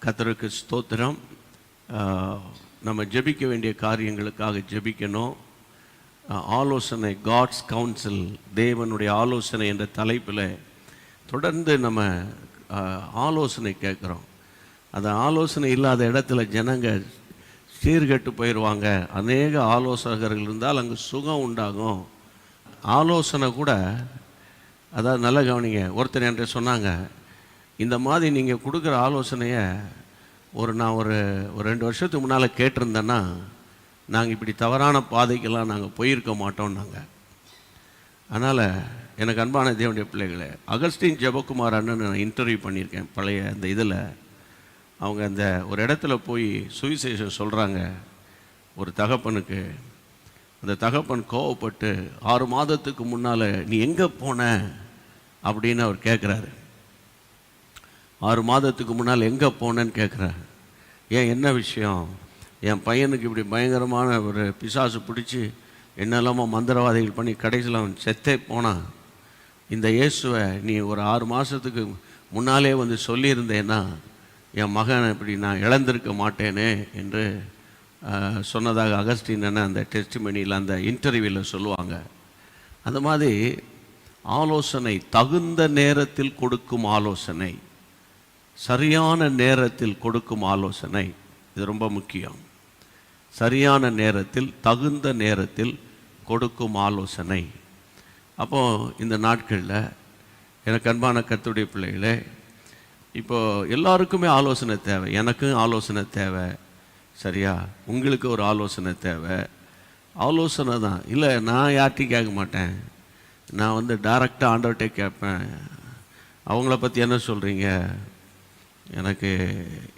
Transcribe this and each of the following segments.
கர்த்தருக்கு ஸ்தோத்திரம். நம்ம ஜெபிக்க வேண்டிய காரியங்களுக்காக ஜெபிக்கணும். ஆலோசனை, காட்ஸ் கவுன்சில், தேவனுடைய ஆலோசனை என்ற தலைப்பில் தொடர்ந்து நம்ம ஆலோசனை கேட்குறோம். அந்த ஆலோசனை இல்லாத இடத்துல ஜனங்க சீர்கெட்டு போயிடுவாங்க. அநேக ஆலோசகர்கள் இருந்தால் அங்கே சுகம் உண்டாகும். ஆலோசனை கூட, அதாவது நல்ல கவனிங்க, ஒருத்தர் என்கிட்ட சொன்னாங்க, இந்த மாதிரி நீங்கள் கொடுக்குற ஆலோசனையை நான் ஒரு 2 வருஷத்துக்கு முன்னால் கேட்டிருந்தேன்னா நாங்கள் இப்படி தவறான பாதைக்கெல்லாம் நாங்கள் போயிருக்க மாட்டோம்னாங்க. அதனால் எனக்கு அன்பான தேவனுடைய பிள்ளைகளை, அகஸ்டின் ஜெபக்குமார் அண்ணன் நான் இன்டர்வியூ பண்ணியிருக்கேன். பழைய அந்த இதில் அவங்க அந்த ஒரு இடத்துல போய் சுவிசேஷம் சொல்கிறாங்க ஒரு தகப்பனுக்கு. அந்த தகப்பன் கோவப்பட்டு 6 மாதத்துக்கு முன்னால் நீ எங்கே போன அப்படின்னு அவர் கேட்குறாரு. 6 மாதத்துக்கு முன்னால் எங்கே போனேன்னு கேட்குறாரு. ஏன், என்ன விஷயம்? என் பையனுக்கு இப்படி பயங்கரமான ஒரு பிசாசு பிடிச்சி என்னெல்லாமோ மந்திரவாதிகள் பண்ணி கடைசியில் அவன் செத்தே போனான். இந்த இயேசுவை நீ ஒரு 6 மாதத்துக்கு முன்னாலே வந்து சொல்லியிருந்தேன்னா என் மகனை இப்படி நான் இழந்திருக்க மாட்டேனே என்று சொன்னதாக அகஸ்டின் அந்த டெஸ்டிமனியில் அந்த இன்டர்வியூவில் சொல்லுவாங்க. அந்த மாதிரி ஆலோசனை, தகுந்த நேரத்தில் கொடுக்கும் ஆலோசனை, சரியான நேரத்தில் கொடுக்கும் ஆலோசனை, இது ரொம்ப முக்கியம். சரியான நேரத்தில், தகுந்த நேரத்தில் கொடுக்கும் ஆலோசனை. அப்போது இந்த நாட்களில் எனக்கு அன்பான கர்த்தருடைய பிள்ளைகளே, இப்போது எல்லாருக்குமே ஆலோசனை தேவை. எனக்கும் ஆலோசனை தேவை, சரியா? உங்களுக்கு ஒரு ஆலோசனை தேவை. ஆலோசனை தான் இல்லை, நான் யார்கிட்டையும் கேட்க மாட்டேன். நான் வந்து டைரெக்டாக ஆண்டவர்கிட்ட கேட்பேன். அவங்கள பற்றி என்ன சொல்கிறீங்க, எனக்கு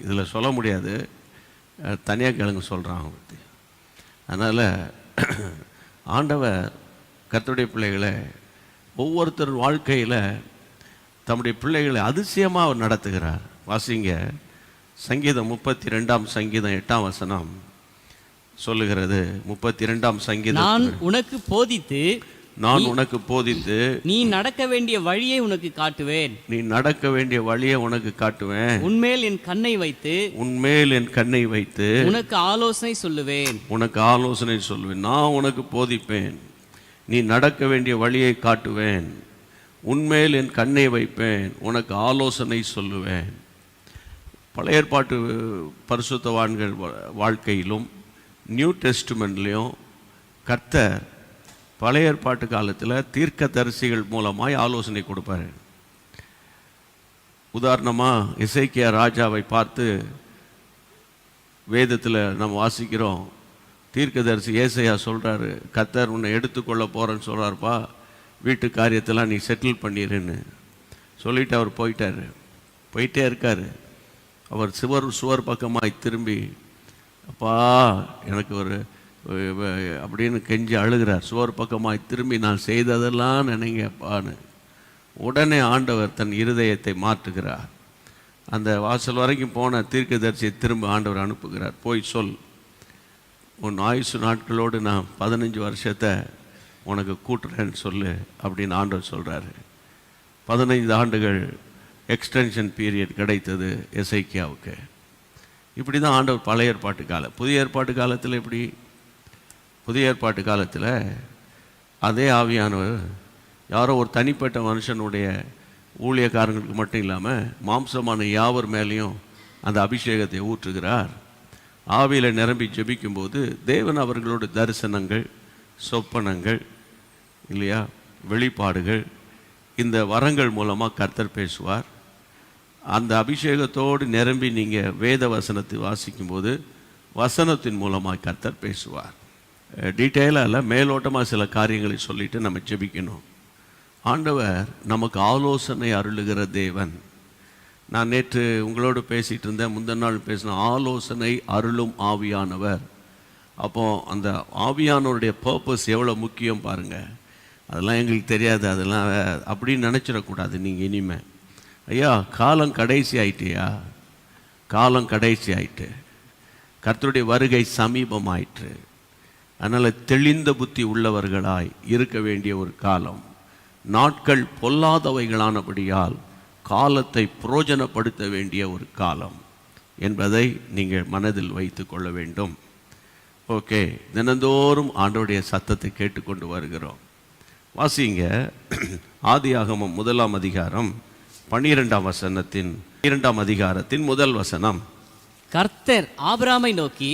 இதில் சொல்ல முடியாது, தனியாக கேளுங்க சொல்கிறான் அவங்க பற்றி. அதனால் ஆண்டவர் கர்த்தருடைய பிள்ளைகளை ஒவ்வொருத்தர் வாழ்க்கையில் தம்முடைய பிள்ளைகளை அதிசயமாக அவர் நடத்துகிறார். வாசிங்க, சங்கீதம் 32ஆம் சங்கீதம் 8ஆம் வசனம் சொல்லுகிறது. 32ஆம் சங்கீதம், நான் உனக்கு போதித்து நீ நடக்க வேண்டிய வழியை உனக்கு காட்டுவேன். நீ நடக்க வேண்டிய வழியை உனக்கு காட்டுவேன். உன்மேல் என் கண்ணை வைத்து உனக்கு ஆலோசனை சொல்லுவேன். நான் உனக்கு போதிப்பேன், நீ நடக்க வேண்டிய வழியை காட்டுவேன், உன்மேல் என் கண்ணை வைப்பேன், உனக்கு ஆலோசனை சொல்லுவேன். பழைய ஏற்பாட்டு பரிசுத்தவான்கள் வாழ்க்கையிலும் நியூ டெஸ்ட்மெண்ட்லேயும் கர்த்தர் பழைய ஏற்பாட்டு காலத்தில் தீர்க்கதரிசிகள் மூலமாய் ஆலோசனை கொடுப்பார். உதாரணமாக எசேக்கியா ராஜாவை பார்த்து வேதத்தில் நம்ம வாசிக்கிறோம். தீர்க்கதரிசி ஏசாயா சொல்கிறாரு, கர்த்தர் உன்னை எடுத்துக்கொள்ள போகிறேன்னு சொல்கிறாருப்பா, வீட்டு காரியத்தெல்லாம் நீ செட்டில் பண்ணிடுன்னு சொல்லிவிட்டு அவர் போயிட்டே இருக்கார். அவர் சுவர் பக்கமாய் திரும்பி, அப்பா எனக்கு ஒரு அப்படின்னு கெஞ்சி அழுகிறார். சுவர் பக்கமாய் திரும்பி, நான் செய்ததெல்லாம் நினைங்கப்பான்னு. உடனே ஆண்டவர் தன் இருதயத்தை மாற்றுகிறார். அந்த வாசல் வரைக்கும் போன தீர்க்கதரிசியை திரும்ப ஆண்டவர் அனுப்புகிறார். போய் சொல், உன் ஆயுசு நாட்களோடு நான் 15 வருஷத்தை உனக்கு கூட்டுறேன்னு சொல்லு அப்படின்னு ஆண்டவர் சொல்கிறாரு. 15 ஆண்டுகள் எக்ஸ்டென்ஷன் பீரியட் கிடைத்தது எசேக்கியாவுக்கு. இப்படி தான் ஆண்டவர் பழைய ஏற்பாட்டு காலம். புதிய ஏற்பாட்டு காலத்தில் எப்படி? புதிய ஏற்பாட்டு காலத்தில் அதே ஆவியானவர் யாரோ ஒரு தனிப்பட்ட மனுஷனுடைய ஊழியக்காரங்களுக்கு மட்டும் இல்லாமல் மாம்சமான யாவர் மேலேயும் அந்த அபிஷேகத்தை ஊற்றுகிறார். ஆவியில் நிரம்பி ஜெபிக்கும்போது தேவன் அவர்களோட தரிசனங்கள், சொப்பனங்கள், இல்லையா, வெளிப்பாடுகள், இந்த வரங்கள் மூலமாக கர்த்தர் பேசுவார். அந்த அபிஷேகத்தோடு நிரம்பி நீங்கள் வேத வசனத்தை வாசிக்கும்போது வசனத்தின் மூலமாக கர்த்தர் பேசுவார். டீட்டெயிலாக இல்லை, மேலோட்டமாக சில காரியங்களை சொல்லிவிட்டு நம்ம ஜெபிக்கணும். ஆண்டவர் நமக்கு ஆலோசனை அருளுகிற தேவன். நான் நேற்று உங்களோடு பேசிகிட்டு இருந்தேன், முந்தின நாள் பேசின ஆலோசனை அருளும் ஆவியானவர். அப்போது அந்த ஆவியானவருடைய பர்பஸ் எவ்வளோ முக்கியம் பாருங்கள். அதெல்லாம் எங்களுக்கு தெரியாது, அதெல்லாம் அப்படின்னு நினச்சிடக்கூடாது. நீங்கள் இனிமேல், ஐயா காலம் கடைசி ஆயிட்டியா, காலம் கடைசி ஆயிட்டு, கர்த்தருடைய வருகை சமீபமாயிற்று. அதனால் தெளிந்த புத்தி உள்ளவர்களாய் இருக்க வேண்டிய ஒரு காலம். நாட்கள் பொல்லாதவைகளானபடியால் காலத்தை புரோஜனப்படுத்த வேண்டிய ஒரு காலம். என்பதை நீங்கள் மனதில் வைத்து கொள்ள வேண்டும். ஓகே, தினந்தோறும் ஆண்டவருடைய சத்தத்தை கேட்டுக்கொண்டு வருகிறோம். வாசிங்க ஆதியாகமம் 1ஆம் அதிகாரம் 12ஆம் வசனத்தின் 2ஆம் அதிகாரத்தின் முதல் வசனம். கர்த்தர் ஆபிரகாமை நோக்கி,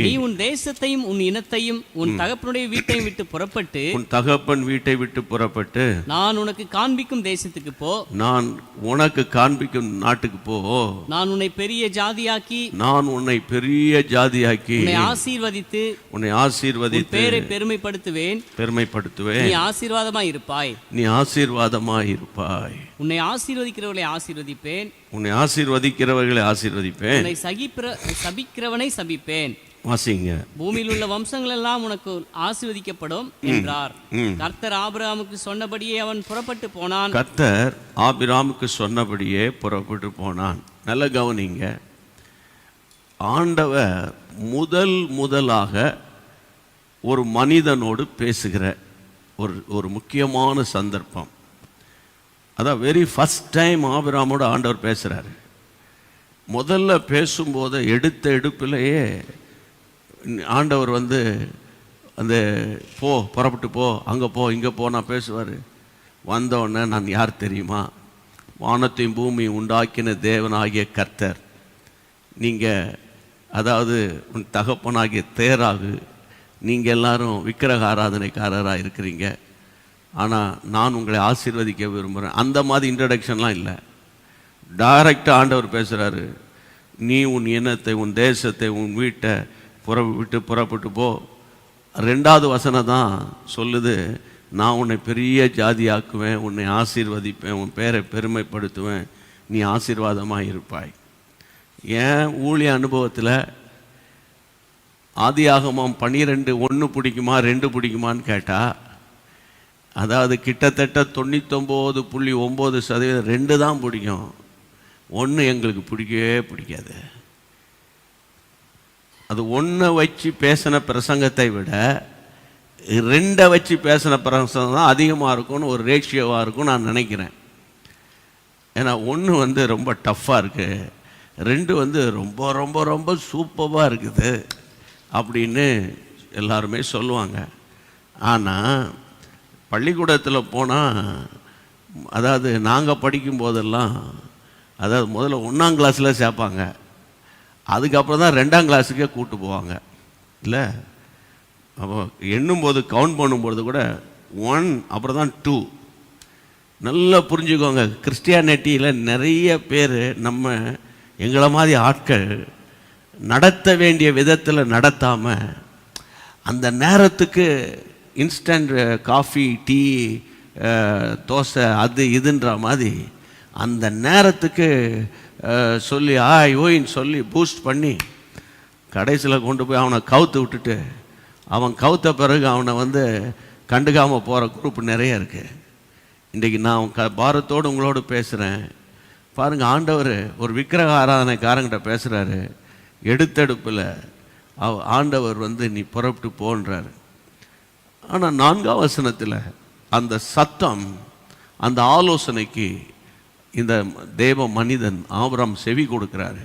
நீ உன் தேசத்தையும் உன் இனத்தையும் உன் தகப்பனுடைய வீட்டையும் விட்டு புறப்பட்டு, உன் தகப்பன் வீட்டை விட்டு புறப்பட்டு, நான் உனக்கு காண்பிக்கும் தேசத்துக்கு போ, நான் உனக்கு காண்பிக்கும் நாட்டுக்கு போ, நான் உன்னை பெரிய ஜாதியாக்கி, உன்னை ஆசீர்வதித்து, பேரை பெருமைப்படுத்துவேன், நீ ஆசீர்வாதமாய் இருப்பாய், உன்னை ஆசீர்வதிக்கிறவர்களை ஆசீர்வதிப்பேன், உன்னை சபிக்கிறவனை சபிப்பேன். வாசிங்க. பூமியில் உள்ள வம்சங்கள் எல்லாம் உனக்கு ஆசீர்வதிக்கப்படும் என்றார். கர்த்தர் ஆபிரகாமுக்கு சொன்னபடியே அவன் புறப்பட்டு போனான். நல்ல கவனிங்க. ஆண்டவர் முதலாக ஒரு மனிதனோடு பேசுகிற ஒரு முக்கியமான சந்தர்ப்பம். அதான் வெரி ஃபர்ஸ்ட் டைம் ஆபிரகாமோட ஆண்டவர் பேசுகிறாரு. முதல்ல பேசும்போது எடுப்பிலேயே ஆண்டவர் அந்த புறப்பட்டு போ, அங்கே போ, இங்கே போ நான் பேசுவார். வந்தோடனே நான் யார் தெரியுமா? வானத்தையும் பூமியும் உண்டாக்கின தேவனாகிய கர்த்தர். நீங்கள் அதாவது உன் தகப்பனாகிய தேராகு, நீங்கள் எல்லாரும் விக்கிரக ஆராதனைக்காரராக இருக்கிறீங்க, ஆனால் நான் உங்களை ஆசீர்வதிக்க விரும்புகிறேன். அந்த மாதிரி இன்ட்ரடக்ஷன்லாம் இல்லை. டைரக்டாக ஆண்டவர் பேசுகிறாரு. நீ உன் இனத்தை, உன் தேசத்தை, உன் வீட்டை விட்டு புறப்பட்டு போ. 2வது வசனம் தான் சொல்லுது, நான் உன்னை பெரிய ஜாதியாக்குவேன், உன்னை ஆசீர்வதிப்பேன், உன் பேரை பெருமைப்படுத்துவேன், நீ ஆசீர்வாதமாக இருப்பாய். ஏன் ஊழிய அனுபவத்தில் ஆதியாகமம் 12:1 பிடிக்குமா 2 பிடிக்குமான்னு கேட்டால், அதாவது கிட்டத்தட்ட 99.9% 2 தான் பிடிக்கும். 1 எங்களுக்கு பிடிக்காது. அது 1 வச்சு பேசின பிரசங்கத்தை விட 2 வச்சு பேசின பிரசங்கம் தான் அதிகமாக இருக்கும்னு ஒரு ரேஷியோவாக இருக்கும்னு நான் நினைக்கிறேன். ஏன்னா 1 ரொம்ப டஃப்பாக இருக்குது, 2 ரொம்ப ரொம்ப ரொம்ப சூப்பராக இருக்குது அப்படின்னு எல்லாருமே சொல்லுவாங்க. ஆனால் பள்ளிக்கூடத்தில் போனால், அதாவது நாங்கள் படிக்கும்போதெல்லாம், அதாவது முதல்ல 1ஆம் கிளாஸில் சேர்ப்பாங்க, அதுக்கப்புறம் தான் 2ஆம் கிளாஸுக்கே கூப்பிட்டு போவாங்க. இல்லை, அப்போ எண்ணும்போது கவுண்ட் பண்ணும்போது கூட 1 அப்புறம் தான் 2. நல்லா புரிஞ்சுக்கோங்க, கிறிஸ்டியானிட்டியில் நிறைய பேர் எங்களை மாதிரி ஆட்கள் நடத்த வேண்டிய விதத்தில் நடத்தாமல், அந்த நேரத்துக்கு இன்ஸ்டன்ட் காஃபி, டீ, தோசை, அது இதுன்ற மாதிரி அந்த நேரத்துக்கு சொல்லி ஓயின்னு சொல்லி பூஸ்ட் பண்ணி கடைசியில் கொண்டு போய் அவனை கவுத்து விட்டுட்டு, அவன் கவுத்த பிறகு அவனை கண்டுக்காமல் போகிற குரூப் நிறைய இருக்குது. இன்றைக்கி நான் பாரத்தோடு உங்களோடு பேசுகிறேன். பாருங்கள், ஆண்டவர் ஒரு விக்கிரக ஆராதனைக்காரங்கிட்ட பேசுகிறாரு. எடுத்தெடுப்பில் ஆண்டவர் நீ புறப்பட்டு போன்றார். ஆனால் 4ஆம் வசனத்தில் அந்த சத்தம், அந்த ஆலோசனைக்கு இந்த தேவ மனிதன் ஆபிரகாம் செவி கொடுக்குறாரு.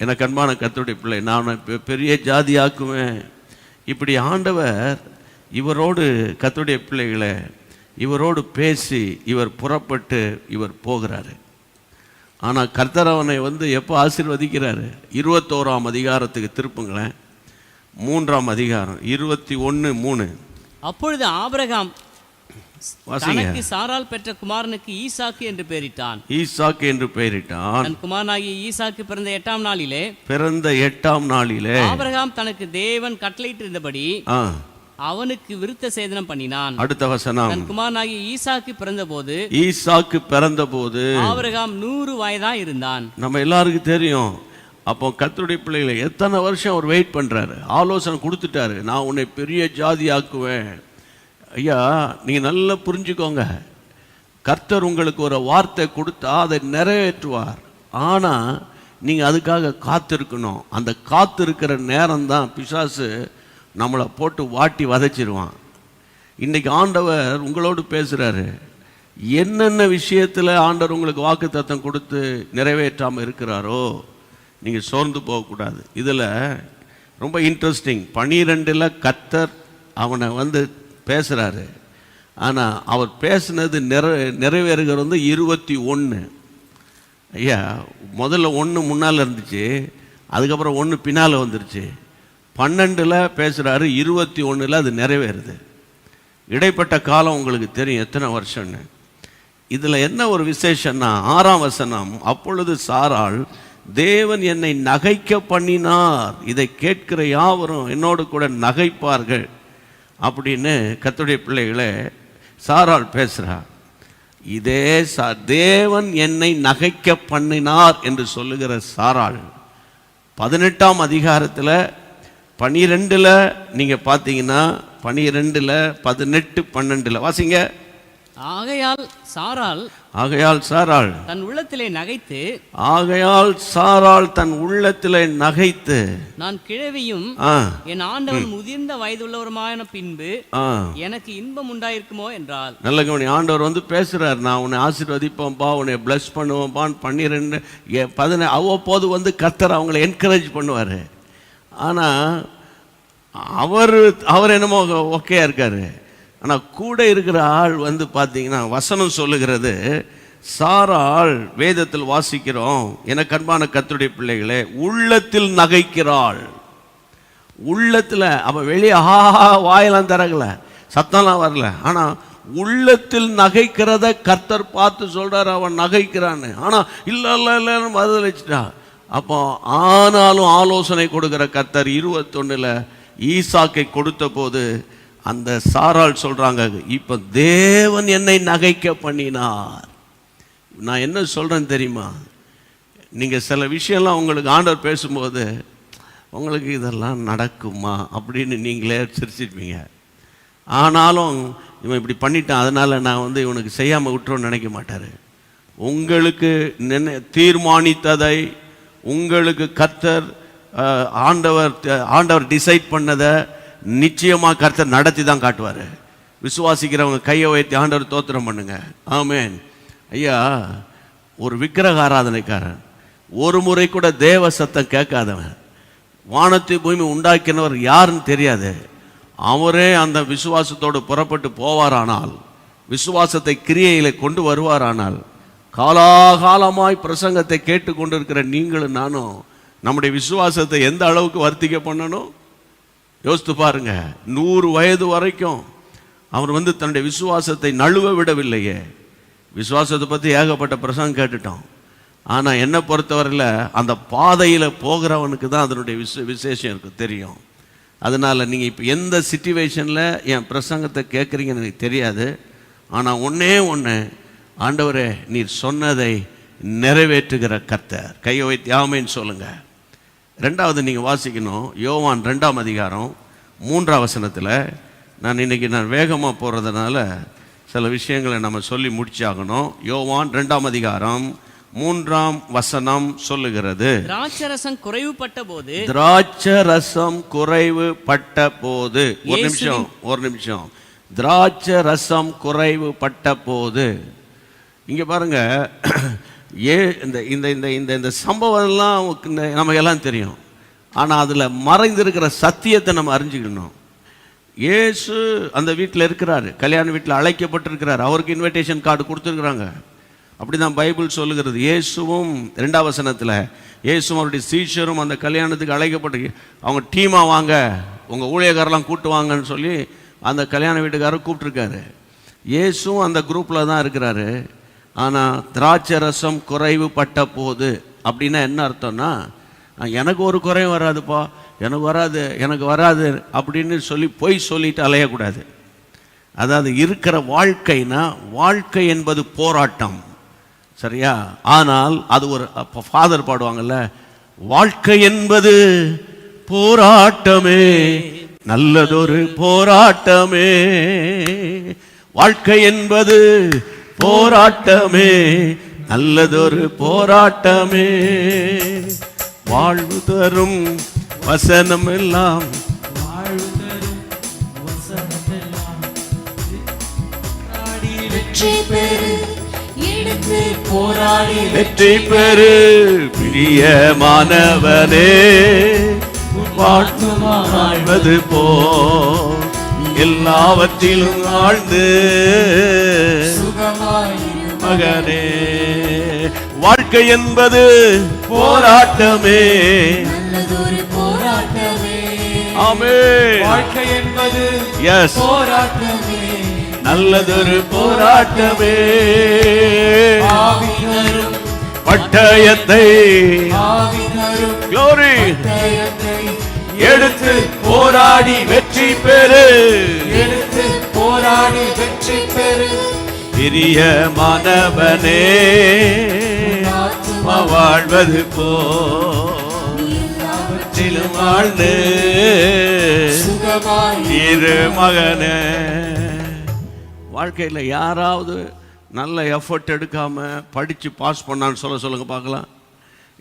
எனக்கு அன்பான கர்த்தருடைய பிள்ளை, நான் பெரிய ஜாதியாக்குவேன். இப்படி ஆண்டவர் இவரோடு, கர்த்தருடைய பிள்ளைகளை இவரோடு பேசி இவர் புறப்பட்டு இவர் போகிறாரு. ஆனால் கர்த்தர் அவனை எப்போ ஆசீர்வதிக்கிறாரு? 21ஆம் அதிகாரத்துக்கு திருப்புங்களேன். 3ஆம் அதிகாரம் 21:3. அப்பொழுது ஆபிரகாம் தனக்கு சாராள் பெற்ற குமாரனுக்கு ஈசாக்கு என்று பெயரிட்டான். தன் குமாரனாகிய ஈசாக்கு பிறந்த 8ஆம் நாளிலே ஆபிரகாம் தனக்கு தேவன் கட்டளையிட்டிருந்தபடி அவனுக்கு விருத்த சேதனம் பண்ணினான். அடுத்த வசனம். தன் குமாரனாகிய ஈசாக்கு பிறந்தபோது ஆபிரகாம் 100 வயதா இருந்தான். நம்ம எல்லாருக்கும் தெரியும். அப்போ கர்த்தருடைய பிள்ளைகளை எத்தனை வருஷம் அவர் வெயிட் பண்ணுறாரு. ஆலோசனை கொடுத்துட்டாரு, நான் உன்னை பெரிய ஜாதி ஆக்குவேன். ஐயா, நீங்கள் நல்லா புரிஞ்சுக்கோங்க, கர்த்தர் உங்களுக்கு ஒரு வார்த்தை கொடுத்தா அதை நிறைவேற்றுவார். ஆனால் நீங்கள் அதுக்காக காத்திருக்கணும். அந்த காத்திருக்கிற நேரம்தான் பிசாசு நம்மளை போட்டு வாட்டி வதைச்சிருவான். இன்றைக்கி ஆண்டவர் உங்களோடு பேசுகிறாரு. என்னென்ன விஷயத்தில் ஆண்டவர் உங்களுக்கு வாக்குத்தத்தம் கொடுத்து நிறைவேற்றாமல் இருக்கிறாரோ நீங்கள் சோர்ந்து போகக்கூடாது. இதில் ரொம்ப இன்ட்ரெஸ்டிங், 12 கர்த்தர் அவனை வந்து பேசுகிறாரு. ஆனால் அவர் பேசுனது நிறைவேறுகிறது 21. ஐயா, முதல்ல 1 முன்னால் இருந்துச்சு, அதுக்கப்புறம் 1 பின்னால் வந்துருச்சு. 12 பேசுகிறாரு, 21 அது நிறைவேறுது. இடைப்பட்ட காலம் உங்களுக்கு தெரியும் எத்தனை வருஷம்னு. இதில் என்ன ஒரு விசேஷம்னா 6ஆம் வசனம், அப்பொழுது சாராள், தேவன் என்னை நகைக்க பண்ணினார், இதை கேட்கிற யாவரும் என்னோடு கூட நகைப்பார்கள் அப்படின்னு கர்த்தருடைய பிள்ளைகளே சாராள் பேசுகிறார். இதே தேவன் என்னை நகைக்க பண்ணினார் என்று சொல்லுகிற சாராள் 18ஆம் அதிகாரத்தில் 12 நீங்கள் பார்த்தீங்கன்னா 12, 18, 12 வாசிங்க. ஆகையால் சாராள் தன் உள்ளத்திலே நகைத்து நான் கிழவியும் என் ஆண்டவன் முதிர்ந்த வயதுள்ளவருமான பின்பு எனக்கு இன்பம் உண்டாயிருக்குமோ என்றால். நல்ல கவனி, ஆண்டவர் வந்து பேசுறார், நான் உன்னை ஆசீர்வதிப்பேன்பா, உன்னை பிளஸ் பண்ணுவேன்பான். 12, 15 அவ்வப்போது வந்து கர்த்தர் அவங்களை என்கரேஜ் பண்ணுவார். ஆனால் அவர் என்னமோ ஓகேயா இருக்காரு. ஆனால் கூட இருக்கிற ஆள் வந்து பார்த்தீங்கன்னா வசனம் சொல்லுகிறது, சாராள் வேதத்தில் வாசிக்கிறோம், எனக்கு அன்பான கர்த்தருடைய பிள்ளைகளே, உள்ளத்தில் நகைக்கிறாள். உள்ளத்தில் அவள் வெளியே வாயெல்லாம் திறக்கல, சத்தம்லாம் வரல, ஆனால் உள்ளத்தில் நகைக்கிறத கர்த்தர் பார்த்து சொல்றார், அவன் நகைக்கிறான்னு. ஆனால் இல்லைன்னு பதிலளிச்சிட்டா. அப்போ ஆனாலும் ஆலோசனை கொடுக்கிற கர்த்தர் 21 ஈசாக்கை கொடுத்த போது அந்த சாராள் சொல்றாங்க, இப்போ தேவன் என்னை நகைக்க பண்ணினார். நான் என்ன சொல்றேன்னு தெரியுமா? நீங்கள் சில விஷயம்லாம் உங்களுக்கு ஆண்டவர் பேசும்போது உங்களுக்கு இதெல்லாம் நடக்குமா அப்படின்னு நீங்களே சிரிச்சிருப்பீங்க. ஆனாலும் இவன் இப்படி பண்ணிட்டான், அதனால் நான் வந்து இவனுக்கு செய்யாமல் விட்டுறோன்னு நினைக்க மாட்டார். உங்களுக்கு தீர்மானித்ததை உங்களுக்கு கர்த்தர் ஆண்டவர் டிசைட் பண்ணதை நிச்சயமாக கர்த்தர் நடத்தி தான் காட்டுவார். விசுவாசிக்கிறவங்க கையை வைத்து ஆண்டவர் தோத்திரம் பண்ணுங்க. ஆமேன். ஐயா, ஒரு விக்கிரக ஆராதனைக்காரன், ஒரு முறை கூட தேவ சத்தம் கேட்காதவன், வானத்தை பூமி உண்டாக்கினவர் யாருன்னு தெரியாது, அவரே அந்த விசுவாசத்தோடு புறப்பட்டு போவாரானால், விசுவாசத்தை கிரியையில கொண்டு வருவாரானால், காலாகாலமாய் பிரசங்கத்தை கேட்டு கொண்டிருக்கிற நீங்களும் நானும் நம்முடைய விசுவாசத்தை எந்த அளவுக்கு வர்த்திக்க பண்ணணும் யோசித்து பாருங்க. 100 வயது வரைக்கும் அவர் வந்து தன்னுடைய விசுவாசத்தை நழுவ விடவில்லையே. விசுவாசத்தை பற்றி ஏகப்பட்ட பிரசங்கம் கேட்டுட்டோம். ஆனால் என்னை பொறுத்தவரையில் அந்த பாதையில் போகிறவனுக்கு தான் அதனுடைய விசேஷம் இருக்கு தெரியும். அதனால் நீங்கள் இப்போ எந்த சிச்சுவேஷனில் என் பிரசங்கத்தை கேட்குறீங்கன்னு எனக்கு தெரியாது. ஆனால் ஒன்றே ஒன்று, ஆண்டவரே நீர் சொன்னதை நிறைவேற்றுகிற கர்த்தர். கையை வைத்து ஆமென்னு சொல்லுங்க. 2வது நீங்கள் வாசிக்கணும், யோவான் 2ஆம் அதிகாரம் 3ஆம் வசனத்தில். நான் வேகமாக போகிறதுனால சில விஷயங்களை நம்ம சொல்லி முடிச்சாகணும். யோவான் 2ஆம் அதிகாரம் 3ஆம் வசனம் சொல்லுகிறது, திராட்சரசம் குறைவுபட்ட போது ஒரு நிமிஷம் திராட்சரசம் குறைவுபட்ட போது. இங்கே பாருங்க, இந்த சம்பவம்லாம் நமக்கெல்லாம் தெரியும். ஆனால் அதில் மறைந்திருக்கிற சத்தியத்தை நம்ம அறிஞ்சுக்கணும். இயேசு அந்த வீட்டில் இருக்கிறாரு, கல்யாண வீட்டில் அழைக்கப்பட்டிருக்கிறார், அவருக்கு இன்விடேஷன் கார்டு கொடுத்துருக்குறாங்க. அப்படி தான் பைபிள் சொல்லுகிறது. இயேசுவும் 2ஆம் வசனத்தில் இயேசுவும் அவருடைய சீஷரும் அந்த கல்யாணத்துக்கு அழைக்கப்பட்டு, அவங்க டீமாக வாங்க, உங்கள் ஊழியக்காரெல்லாம் கூட்டு வாங்கன்னு சொல்லி அந்த கல்யாண வீட்டுக்காரர் கூப்பிட்டுருக்காரு. இயேசுவும் அந்த குரூப்பில் தான் இருக்கிறாரு. ஆனால் திராட்சரசம் குறைவுபட்ட போது அப்படின்னா என்ன அர்த்தம்னா, எனக்கு ஒரு குறையும் வராதுப்பா, எனக்கு வராது அப்படின்னு சொல்லி பொய் சொல்லிட்டு அலையக்கூடாது. அதாவது இருக்கிற வாழ்க்கைனா, வாழ்க்கை என்பது போராட்டம், சரியா? ஆனால் அது ஒரு ஃபாதர் பாடுவாங்கல்ல, வாழ்க்கை என்பது போராட்டமே, நல்லதொரு போராட்டமே, வாழ்க்கை என்பது போராட்டமே, நல்லதொரு போராட்டமே, வாழ்வு தரும் வசனம் எல்லாம், வெற்றி பெறு, எடுத்து போராடி வெற்றி பெறு பிரியமானவனே, வாழ்வது போ எல்லாவற்றிலும் ஆழ்ந்து சுகமாயிரு மகனே. வாழ்க்கை என்பது போராட்டமே, நல்லதொரு போராட்டமே. ஆமென். வாழ்க்கை என்பது எஸ், போராட்டமே, நல்லதொரு போராட்டமே. ஆவி தரும் பட்டயத்தை ஆவி தரும் glory பட்டயத்தை எடுத்து போராடி வெற்றி பெறு, எடுத்து போராடி வெற்றி பெறு. பிரியமானவனே, வாழ்வது போ எல்லாவற்றிலும் வாழ்ந்து இரு மகனே. வாழ்க்கையில் யாராவது நல்ல எஃபர்ட் எடுக்காம படித்து பாஸ் பண்ணான்னு சொல்லுங்க பார்க்கலாம்.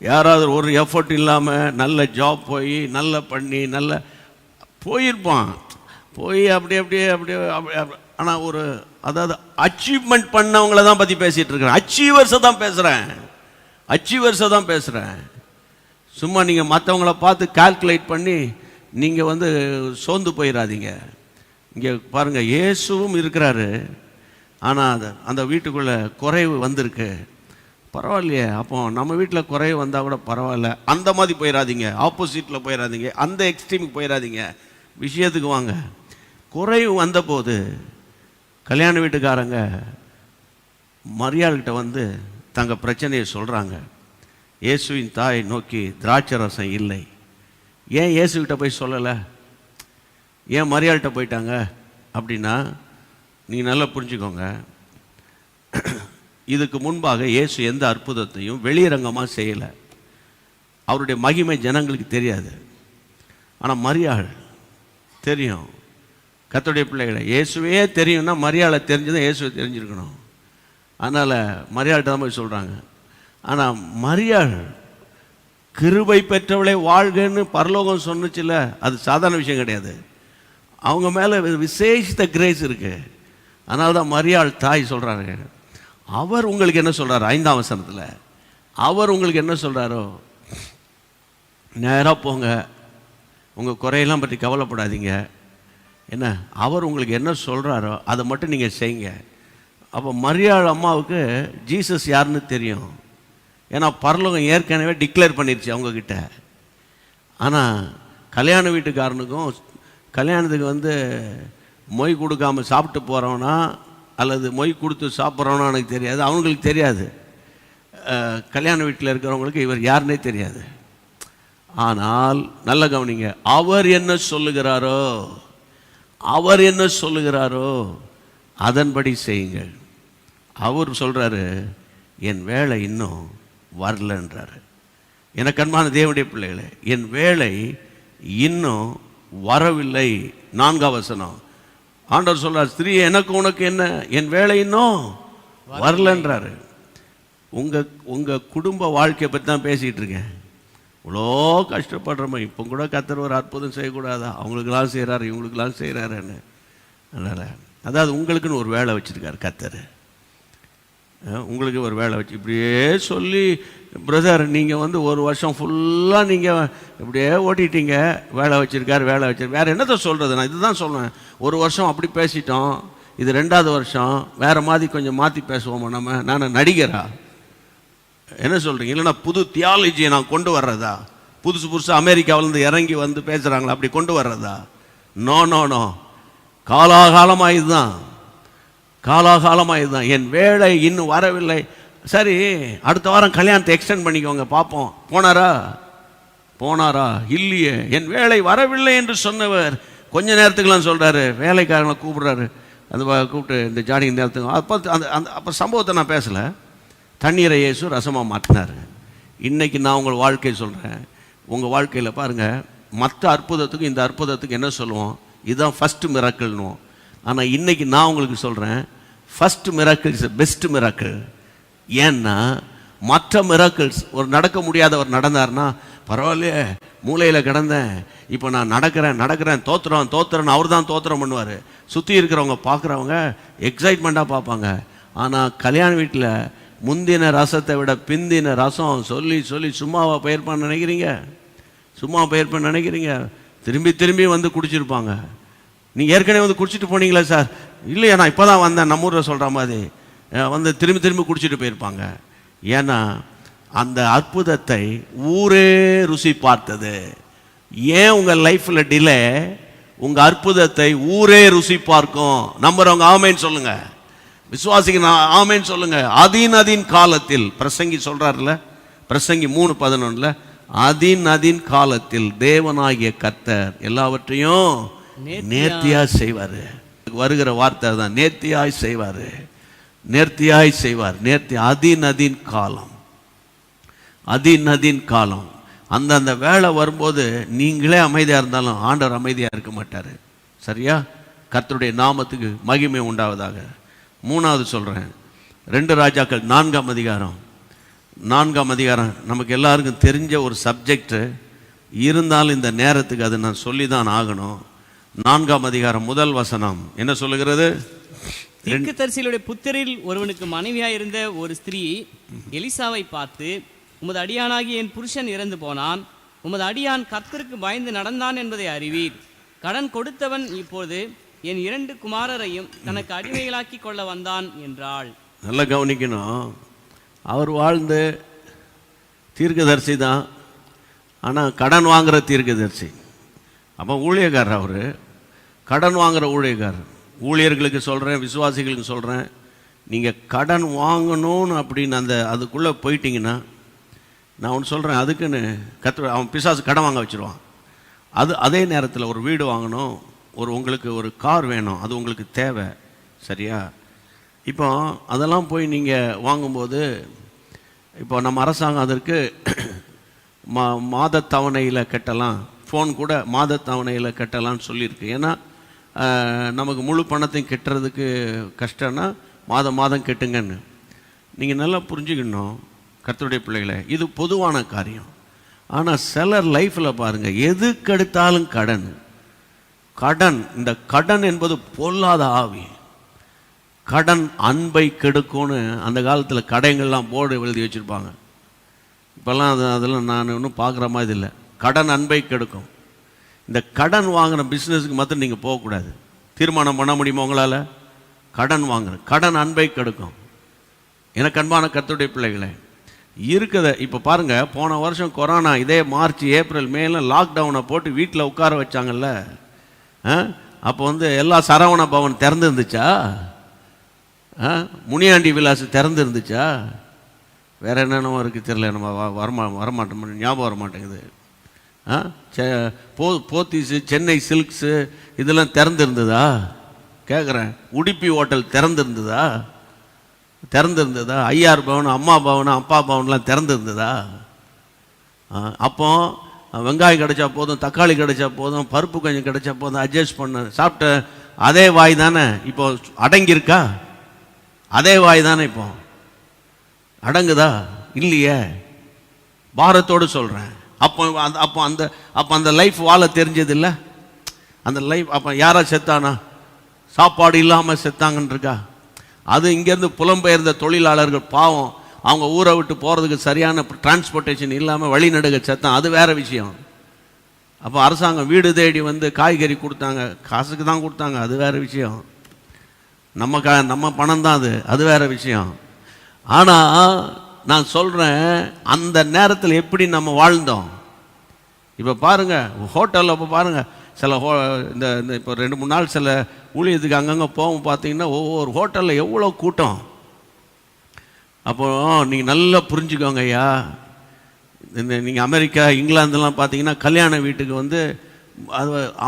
யாராவது ஒரு எஃபர்ட் இல்லாமல் நல்ல ஜாப் போய் நல்லா பண்ணி நல்ல போயிருப்பான், போய் அப்படியே ஆனால் ஒரு அதாவது அச்சீவ்மெண்ட் பண்ணவங்கள தான் பற்றி பேசிகிட்டு இருக்கிறேன். அச்சீவர்ஸை தான் பேசுகிறேன். சும்மா நீங்கள் மற்றவங்கள பார்த்து கால்குலேட் பண்ணி நீங்கள் சோர்ந்து போயிடாதீங்க. இங்கே பாருங்கள், இயேசுவும் இருக்கிறாரு, ஆனால் அந்த வீட்டுக்குள்ளே குறைவு வந்திருக்கு. பரவாயில்லையே, அப்போ நம்ம வீட்டில் குறைவு வந்தால் கூட பரவாயில்ல, அந்த மாதிரி போயிடாதீங்க, ஆப்போசிட்டில் போயிடாதீங்க, அந்த எக்ஸ்ட்ரீமுக்கு போயிடாதீங்க. விஷயத்துக்கு வாங்க. குறைவு வந்தபோது கல்யாண வீட்டுக்காரங்க மரியாள்கிட்ட தங்கள் பிரச்சனையை சொல்கிறாங்க. இயேசுவின் தாய் நோக்கி திராட்சை ரசம் இல்லை. ஏன் இயேசுக்கிட்ட போய் சொல்லலை, ஏன் மரியாள்கிட்ட போயிட்டாங்க அப்படின்னா, நீங்கள் நல்லா புரிஞ்சுக்கோங்க, இதுக்கு முன்பாக இயேசு எந்த அற்புதத்தையும் வெளியரங்கமாக செய்யலை. அவருடைய மகிமை ஜனங்களுக்கு தெரியாது. ஆனால் மரியாள் தெரியும். கர்த்தருடைய பிள்ளைகளை இயேசுவே தெரியும்னா மரியாதை தெரிஞ்சுதான் இயேசுவை தெரிஞ்சிருக்கணும். அதனால் மரியாள்கிட்ட தான் போய் சொல்கிறாங்க. ஆனால் மரியாள் கிருபை பெற்றவளை வாழ்கன்னு பரலோகம் சொன்னுச்சுல, அது சாதாரண விஷயம் கிடையாது. அவங்க மேலே விசேஷித்த கிரேஸ் இருக்குது. அதனால தான் மரியாள் தாய் சொல்கிறாங்க. அவர் உங்களுக்கு என்ன சொல்கிறார், 5ஆம் வசனத்தில் அவர் உங்களுக்கு என்ன சொல்கிறாரோ, நேராக போங்க, உங்கள் குறையெல்லாம் பற்றி கவலைப்படாதீங்க. என்ன அவர் உங்களுக்கு என்ன சொல்கிறாரோ அதை மட்டும் நீங்கள் செய்யுங்க. அப்போ மரியாள் அம்மாவுக்கு ஜீசஸ் யாருன்னு தெரியும். ஏன்னா பரலோகம் ஏற்கனவே டிக்ளேர் பண்ணிடுச்சு அவங்கக்கிட்ட. ஆனால் கல்யாண வீட்டுக்காரனுக்கும் கல்யாணத்துக்கு மொய் கொடுக்காம சாப்பிட்டு போகிறவனா அல்லது மொய் கொடுத்து சாப்பிட்றவனா எனக்கு தெரியாது, அவங்களுக்கு தெரியாது. கல்யாண வீட்டில் இருக்கிறவங்களுக்கு இவர் யாருன்னே தெரியாது. ஆனால் நல்ல கவனிங்க, அவர் என்ன சொல்லுகிறாரோ அதன்படி செய்யுங்கள். அவர் சொல்கிறாரு, என் வேலை இன்னும் வரலன்றாரு. எனக்கு அன்பான தேவனுடைய பிள்ளைகளே, என் வேலை இன்னும் வரவில்லை. 4ஆம் வசனம் ஆண்டவர் சொல்றார், ஸ்திரீ எனக்கு உனக்கு என்ன, என் வேலை இன்னும் வரலன்றாரு. உங்க குடும்ப வாழ்க்கையை பற்றி தான் பேசிகிட்டு இருக்கேன். இவ்வளோ கஷ்டப்படுறோமே, இப்போ கூட கர்த்தர் ஒரு அற்புதம் செய்யக்கூடாதா, அவங்களுக்கெல்லாம் செய்கிறாரு இவங்களுக்கெல்லாம் செய்கிறாருன்னு. அதனால் அதாவது உங்களுக்குன்னு ஒரு வேலை வச்சுருக்காரு கர்த்தர். உங்களுக்கு ஒரு வேலை வச்சு இப்படியே சொல்லி, பிரதர் நீங்கள் ஒரு வருஷம் ஃபுல்லாக நீங்கள் இப்படியே ஓட்டிட்டீங்க, வேலை வச்சுருக்காரு வேறு என்னத்தை சொல்கிறது. நான் இதுதான் சொல்லுவேன், ஒரு வருஷம் அப்படி பேசிட்டோம், இது 2ஆவது வருஷம் வேறு மாதிரி கொஞ்சம் மாற்றி பேசுவோமா நம்ம. நான் நடிகரா என்ன சொல்கிறீங்க, இல்லைன்னா புது தியாலஜியை நான் கொண்டு வர்றதா, புதுசாக அமெரிக்காவிலேருந்து இறங்கி பேசுகிறாங்களா அப்படி கொண்டு வர்றதா? நோ நோ நோ, காலாகாலமாக இதுதான் என் வேலை இன்னும் வரவில்லை. சரி, அடுத்த வாரம் கல்யாணத்தை எக்ஸ்டெண்ட் பண்ணிக்கோங்க பார்ப்போம். போனாரா இல்லையே, என் வேலை வரவில்லை என்று சொன்னவர் கொஞ்ச நேரத்துக்குலாம் சொல்கிறாரு, வேலைக்காரங்களை கூப்பிடுறாரு, கூப்பிட்டு இந்த ஜாடி நேரத்துக்கு. அப்போ சம்பவத்தை நான் பேசலை. தண்ணீரை இயேசு ரசமாக மாற்றினார். இன்றைக்கி நான் உங்கள் வாழ்க்கையை சொல்கிறேன். உங்கள் வாழ்க்கையில் பாருங்கள், மற்ற அற்புதத்துக்கு இந்த அற்புதத்துக்கு என்ன சொல்லுவோம், இதுதான் ஃபஸ்ட்டு மிராக்கிள்னுவோம். ஆனால் இன்றைக்கி நான் உங்களுக்கு சொல்கிறேன், first miracle is best miracle. ஏன்னா மற்ற மிராக்கிள்ஸ், ஒரு நடக்க முடியாதவர் நடந்தார்னா பரவாயில்லையே, மூலையில் கிடந்தேன், இப்போ நான் நடக்கிறேன் தோத்துறேன் அவர் தான் தோத்திரம் பண்ணுவார். சுற்றி இருக்கிறவங்க பார்க்குறவங்க எக்ஸைட்மெண்ட்டாக பார்ப்பாங்க. ஆனால் கல்யாண வீட்டில் முந்தின ரசத்தை விட பிந்தின ரசம் சொல்லி சொல்லி சும்மாவா பயிர்ப்பான்னு நினைக்கிறீங்க? சும்மா பயிர்ப்பான்னு நினைக்கிறீங்க? திரும்பி திரும்பி வந்து குடிச்சிருப்பாங்க. நீங்கள் ஏற்கனவே வந்து குடிச்சிட்டு போனீங்களா சார்? இல்லையா, நான் இப்போ தான் வந்தேன், நம்ம ஊரில் சொல்கிற மாதிரி வந்து திரும்பி திரும்பி குடிச்சிட்டு போயிருப்பாங்க. ஏன்னா அந்த அற்புதத்தை ஊரே ருசி பார்த்தது. ஏன் உங்கள் லைஃப்பில் டிலே? உங்கள் அற்புதத்தை ஊரே ருசி பார்க்கும். நம்புறவங்க ஆமேன்னு சொல்லுங்க, விசுவாசிக்கு நான் ஆமேன்னு சொல்லுங்க. அதின் காலத்தில் பிரசங்கி சொல்றாருல, பிரசங்கி 3:11 அதின் காலத்தில் தேவனாகிய கர்த்தர் எல்லாவற்றையும் நேர்த்தியா செய்வாரு. வருகிற வார்த்தை தான், நேர்த்தியாய் செய்வாரு, நேர்த்தியாய் செய்வார். நேர்த்தி அதின் காலம், அதின் காலம். அந்த வேலை வரும்போது நீங்களே அமைதியாக இருந்தாலும் ஆண்டவர் அமைதியாக இருக்க மாட்டார். சரியா? கர்த்தருடைய நாமத்துக்கு மகிமை உண்டாவதாக. 3வது சொல்கிறேன், 2 ராஜாக்கள் 4ஆம் அதிகாரம். 4ஆம் அதிகாரம் நமக்கு எல்லாருக்கும் தெரிஞ்ச ஒரு சப்ஜெக்டு, இருந்தாலும் இந்த நேரத்துக்கு அதை நான் சொல்லி தான் ஆகணும். 4ஆம் அதிகாரம் 1 வசனம் என்ன சொல்லுகிறது? தீர்க்கதரிசிகளுடைய புத்திரில் ஒருவனுக்கு மனைவியாய் இருந்த ஒரு ஸ்திரீ எலிசாவை பார்த்து, உமது அடியானாகி என் புருஷன் இறந்து போனான், உமது அடியான் கர்த்தருக்கு பயந்து நடந்தான் என்பதை அறிவீர். கடன் கொடுத்தவன் இப்போது என் 2 குமாரரையும் தனக்கு அடிமைகளாக்கி கொள்ள வந்தான் என்றாள். நல்லா கவனிக்கணும். அவர் வாழ்ந்து தீர்க்கதரிசி தான், ஆனால் கடன் வாங்குகிற தீர்க்கதரிசி. அப்போ ஊழியக்காரர், அவர் கடன் வாங்குகிற ஊழியக்காரர். ஊழியர்களுக்கு சொல்கிறேன், விசுவாசிகளுக்கு சொல்கிறேன், நீங்கள் கடன் வாங்கணும்னு அப்படின்னு அதுக்குள்ளே போயிட்டீங்கன்னா, நான் ஒன்று சொல்கிறேன், அதுக்குன்னு அவன் பிசாசு கடன் வாங்க வச்சுருவான். அதே நேரத்தில் ஒரு வீடு வாங்கணும், உங்களுக்கு ஒரு கார் வேணும், அது உங்களுக்கு தேவை. சரியா? இப்போ அதெல்லாம் போய் நீங்கள் வாங்கும்போது, இப்போ நம்ம அரசாங்கம் அதற்கு மாத தவணையில் கட்டலாம், ஃபோன் கூட மாத தவணையில் கட்டலான்னு சொல்லியிருக்கு. ஏன்னா நமக்கு முழு பணத்தையும் கட்டுறதுக்கு கஷ்டம்னா மாதம் கட்டுங்கன்னு. நீங்கள் நல்லா புரிஞ்சுக்கணும் கர்த்தருடைய பிள்ளைகளை, இது பொதுவான காரியம். ஆனால் சிலர் லைஃப்பில் பாருங்கள், எதுக்கெடுத்தாலும் கடன் கடன். இந்த கடன் என்பது பொல்லாத ஆவி. கடன் அன்பை கெடுக்கும்னு அந்த காலத்தில் கடைகள்லாம் போர்டு எழுதி வச்சுருப்பாங்க. இப்போல்லாம் அதெல்லாம் நான் ஒன்றும் பார்க்குற மாதிரி இல்லை. கடன் அன்பை கெடுக்கும். இந்த கடன் வாங்கின பிஸ்னஸுக்கு மாத்திரம் நீங்கள் போகக்கூடாது. தீர்மானம் பண்ண முடியுமா உங்களால்? கடன் வாங்குற கடன் அன்பை கெடுக்கும். எனக்கு அன்பான கர்த்தருடைய பிள்ளைகளை, இருக்குத இப்போ பாருங்கள், போன வருஷம் கொரோனா இதே மார்ச் ஏப்ரல் மேல லாக்டவுனை போட்டு வீட்டில் உட்கார வச்சாங்கல்ல. அப்போ எல்லா சரவண பவன் திறந்து இருந்துச்சா? முனியாண்டி விலாஸ் திறந்து இருந்துச்சா? வேற என்னென்னமோ இருக்குது தெரியல, நம்ம வரமாட்டோம், ஞாபகம் வர மாட்டேங்குது. போத்தீஸு, சென்னை சில்க்ஸு இதெல்லாம் திறந்துருந்ததா கேட்குறேன். உடுப்பி ஹோட்டல் திறந்துருந்ததா? ஐஆர் பவன், அம்மா பவன், அப்பா பவன்லாம் திறந்துருந்ததா? அப்போ வெங்காயம் கிடைச்சா போதும், தக்காளி கிடைச்சா போதும், பருப்பு கொஞ்சம் கிடைச்சா போதும், அட்ஜஸ்ட் பண்ண சாப்பிட்ட அதே வாய் தானே இப்போ அடங்கியிருக்கா? அதே வாய் தானே இப்போ அடங்குதா? இல்லையே. பாரத்தோடு சொல்கிறேன். அப்போ அந்த லைஃப் வாழ தெரிஞ்சது இல்லை. அந்த லைஃப் அப்போ யாரா செத்தானா? சாப்பாடு இல்லாமல் செத்தாங்கன்னு இருக்கா? அது இங்கேருந்து புலம்பெயர்ந்த தொழிலாளர்கள் பாவம், அவங்க ஊரை விட்டு போகிறதுக்கு சரியான டிரான்ஸ்போர்ட்டேஷன் இல்லாமல் வழிநடுக செத்தான், அது வேறு விஷயம். அப்போ அரசாங்கம் வீடு தேடி காய்கறி கொடுத்தாங்க, காசுக்கு தான் கொடுத்தாங்க, அது வேறு விஷயம். நம்ம பணம் தான் அது வேறு விஷயம். ஆனால் நான் சொல்கிறேன், அந்த நேரத்தில் எப்படி நம்ம வாழ்ந்தோம். இப்போ பாருங்கள், ஹோட்டலில் இப்போ பாருங்கள், சில இந்த இப்போ 2-3 நாள் சில ஊழியத்துக்கு அங்கங்கே போகும், பார்த்தீங்கன்னா ஒவ்வொரு ஹோட்டலில் எவ்வளோ கூட்டம். அப்போது நீங்கள் நல்லா புரிஞ்சுக்கோங்க ஐயா, நீங்கள் அமெரிக்கா, இங்கிலாந்துலாம் பார்த்தீங்கன்னா கல்யாண வீட்டுக்கு அது